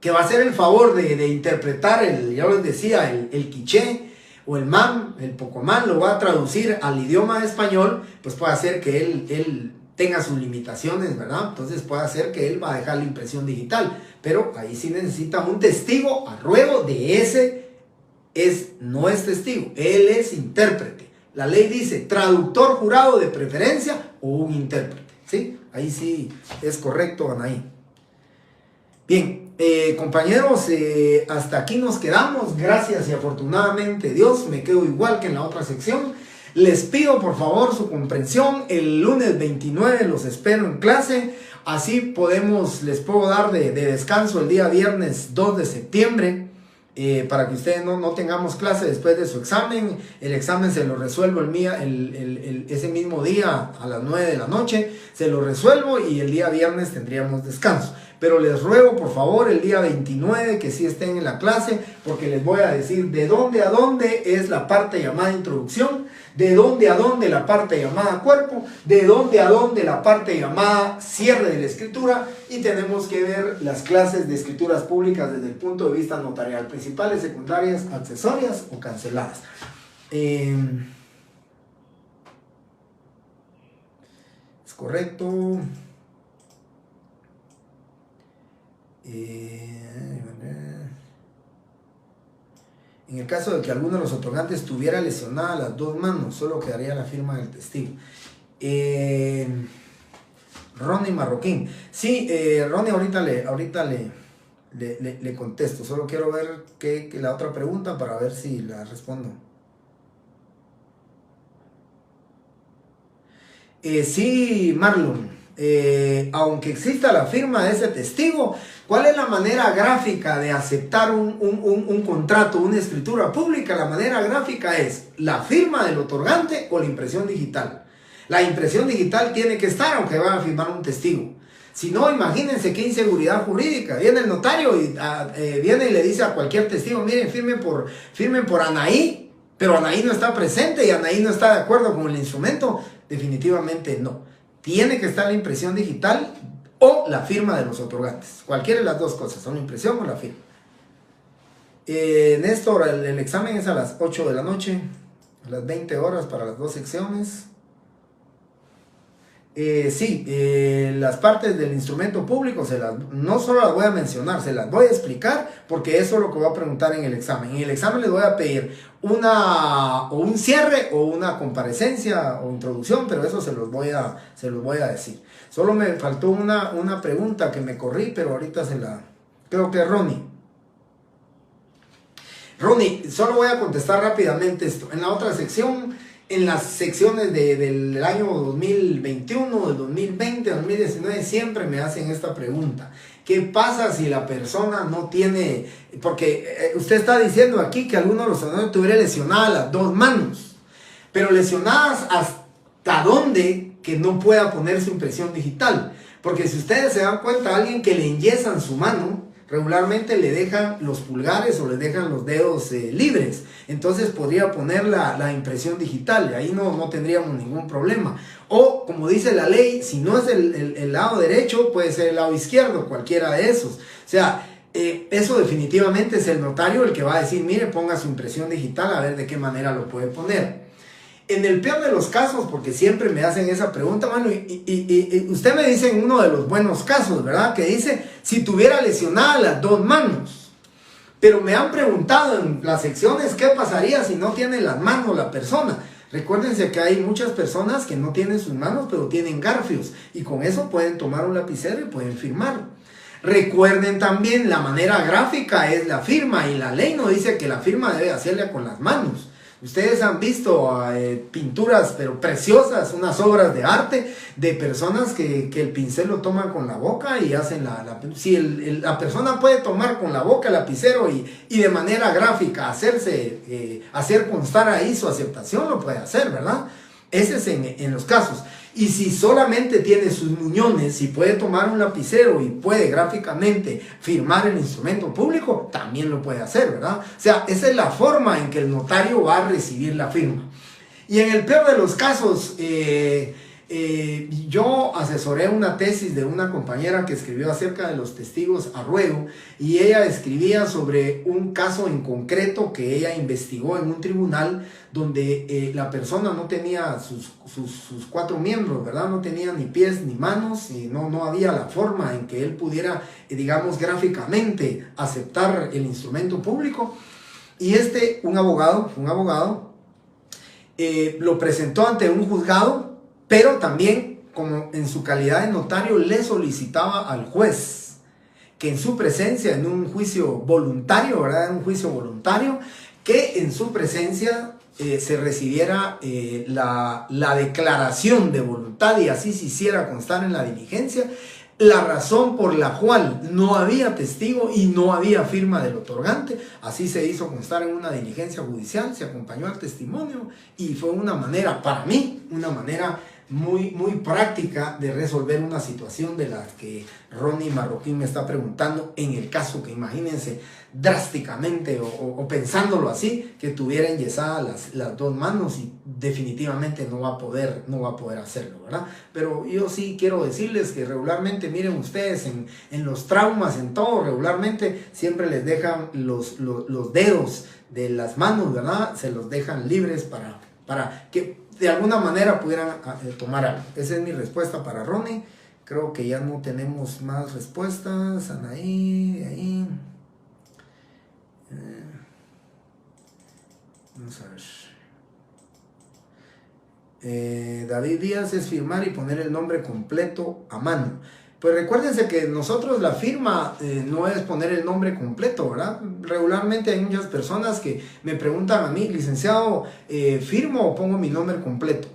que va a hacer el favor de interpretar, ya les decía, el quiché o el man, el pocomán, lo va a traducir al idioma español, pues puede hacer que él tenga sus limitaciones, ¿verdad? Entonces puede hacer que él va a dejar la impresión digital, pero ahí sí necesita un testigo a ruego de ese, no es testigo, él es intérprete. La ley dice traductor jurado de preferencia o un intérprete, ¿sí? Ahí sí es correcto, Anaí. Bien, compañeros, hasta aquí nos quedamos. Gracias y afortunadamente Dios, me quedo igual que en la otra sección. Les pido por favor su comprensión. El lunes 29 los espero en clase. Así les puedo dar de descanso el día viernes 2 de septiembre. Para que ustedes no tengamos clase después de su examen. El examen se lo resuelvo ese mismo día a las 9 de la noche. Se lo resuelvo y el día viernes tendríamos descanso. Pero les ruego por favor el día 29 que sí estén en la clase, porque les voy a decir de dónde a dónde es la parte llamada introducción, de dónde a dónde la parte llamada cuerpo, de dónde a dónde la parte llamada cierre de la escritura, y tenemos que ver las clases de escrituras públicas desde el punto de vista notarial, principales, secundarias, accesorias o canceladas. Es correcto. En el caso de que alguno de los otorgantes tuviera lesionadas las dos manos, solo quedaría la firma del testigo. Ronnie Marroquín. Sí, Ronnie, ahorita le contesto. Solo quiero ver que la otra pregunta para ver si la respondo. Sí, Marlon. Aunque exista la firma de ese testigo, ¿cuál es la manera gráfica de aceptar un contrato, una escritura pública? La manera gráfica es la firma del otorgante o la impresión digital. La impresión digital tiene que estar aunque van a firmar un testigo. Si no, imagínense qué inseguridad jurídica. Viene el notario y viene y le dice a cualquier testigo, miren, firmen por Anaí, pero Anaí no está presente y Anaí no está de acuerdo con el instrumento. Definitivamente no. Tiene que estar la impresión digital o la firma de los otorgantes. Cualquiera de las dos cosas, son la impresión o la firma. Néstor, el examen es a las 8 de la noche, a las 20 horas para las dos secciones. Sí, las partes del instrumento público no solo las voy a mencionar, se las voy a explicar, porque eso es lo que voy a preguntar en el examen. En el examen les voy a pedir un cierre o una comparecencia o introducción, pero eso se los voy a decir. Solo me faltó una pregunta que me corrí, pero ahorita creo que es Ronnie. Ronnie, solo voy a contestar rápidamente esto. En la otra sección, en las secciones del año 2021, del 2020, 2019, siempre me hacen esta pregunta. ¿Qué pasa si la persona no tiene? Porque usted está diciendo aquí que alguno de los otorgantes tuviera lesionadas las dos manos, pero lesionadas hasta dónde que no pueda poner su impresión digital. Porque si ustedes se dan cuenta, a alguien que le enyesan su mano, regularmente le dejan los pulgares o le dejan los dedos libres. Entonces podría poner la impresión digital y ahí no tendríamos ningún problema. O como dice la ley, si no es el lado derecho, puede ser el lado izquierdo, cualquiera de esos. O sea, eso definitivamente es el notario el que va a decir, mire, ponga su impresión digital a ver de qué manera lo puede poner. En el peor de los casos, porque siempre me hacen esa pregunta, mano, y usted me dice en uno de los buenos casos, ¿verdad? Que dice, si tuviera lesionadas las dos manos. Pero me han preguntado en las secciones, ¿qué pasaría si no tiene las manos la persona? Recuérdense que hay muchas personas que no tienen sus manos, pero tienen garfios. Y con eso pueden tomar un lapicero y pueden firmar. Recuerden también, la manera gráfica es la firma, y la ley no dice que la firma debe hacerla con las manos. Ustedes han visto pinturas, pero preciosas, unas obras de arte de personas que el pincel lo toman con la boca y hacen si la persona puede tomar con la boca el lapicero y de manera gráfica hacer constar ahí su aceptación, lo puede hacer, ¿verdad? Ese es en los casos. Y si solamente tiene sus muñones, si puede tomar un lapicero y puede gráficamente firmar el instrumento público, también lo puede hacer, ¿verdad? O sea, esa es la forma en que el notario va a recibir la firma. Y en el peor de los casos, yo asesoré una tesis de una compañera que escribió acerca de los testigos a ruego, y ella escribía sobre un caso en concreto que ella investigó en un tribunal donde la persona no tenía sus cuatro miembros, ¿verdad? No tenía ni pies ni manos, y no había la forma en que él pudiera, digamos, gráficamente aceptar el instrumento público. Y un abogado lo presentó ante un juzgado, pero también, como en su calidad de notario, le solicitaba al juez que en su presencia, en un juicio voluntario, ¿verdad? En un juicio voluntario, que en su presencia se recibiera la declaración de voluntad y así se hiciera constar en la diligencia la razón por la cual no había testigo y no había firma del otorgante. Así se hizo constar en una diligencia judicial, se acompañó al testimonio y fue una manera, para mí, una manera muy práctica de resolver una situación de la que Ronnie Marroquín me está preguntando, en el caso que imagínense drásticamente o pensándolo así, que tuviera enyesadas las dos manos y definitivamente no va a poder hacerlo, ¿verdad? Pero yo sí quiero decirles que regularmente, miren ustedes, en los traumas, en todo, regularmente siempre les dejan los dedos de las manos, ¿verdad? Se los dejan libres para que de alguna manera pudieran tomar algo. Esa es mi respuesta para Ronnie. Creo que ya no tenemos más respuestas. Anaí, ahí. Vamos a ver. David Díaz es firmar y poner el nombre completo a mano. Pues recuérdense que nosotros la firma no es poner el nombre completo, ¿verdad? Regularmente hay muchas personas que me preguntan a mí, licenciado, ¿firmo o pongo mi nombre completo?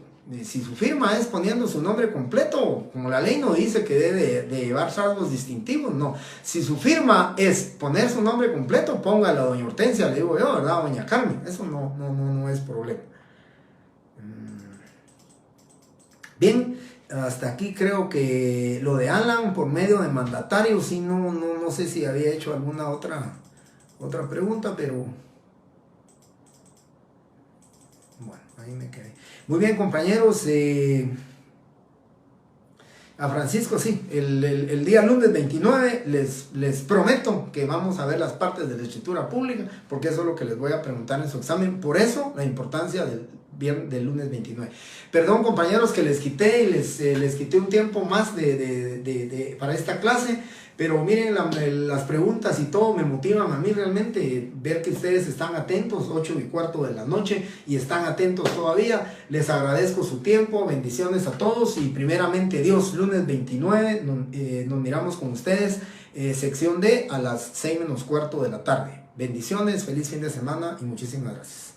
Si su firma es poniendo su nombre completo, como la ley no dice que debe de llevar rasgos distintivos, no. Si su firma es poner su nombre completo, póngala a doña Hortensia, le digo yo, ¿verdad? Doña Carmen, eso no es problema. Bien, hasta aquí creo que lo de Alan por medio de mandatario, sí, no sé si había hecho alguna otra pregunta, pero bueno, ahí me quedé. Muy bien, compañeros, a Francisco, sí, el día lunes 29 les prometo que vamos a ver las partes de la escritura pública, porque eso es lo que les voy a preguntar en su examen. Por eso la importancia del lunes 29. Perdón, compañeros, que les quité y les quité un tiempo más para esta clase, pero miren, las preguntas y todo me motivan a mí realmente ver que ustedes están atentos, 8:15 de la noche, y están atentos todavía. Les agradezco su tiempo, bendiciones a todos y primeramente Dios, lunes 29, nos miramos con ustedes, sección D a las 6:15 de la tarde. Bendiciones, feliz fin de semana y muchísimas gracias.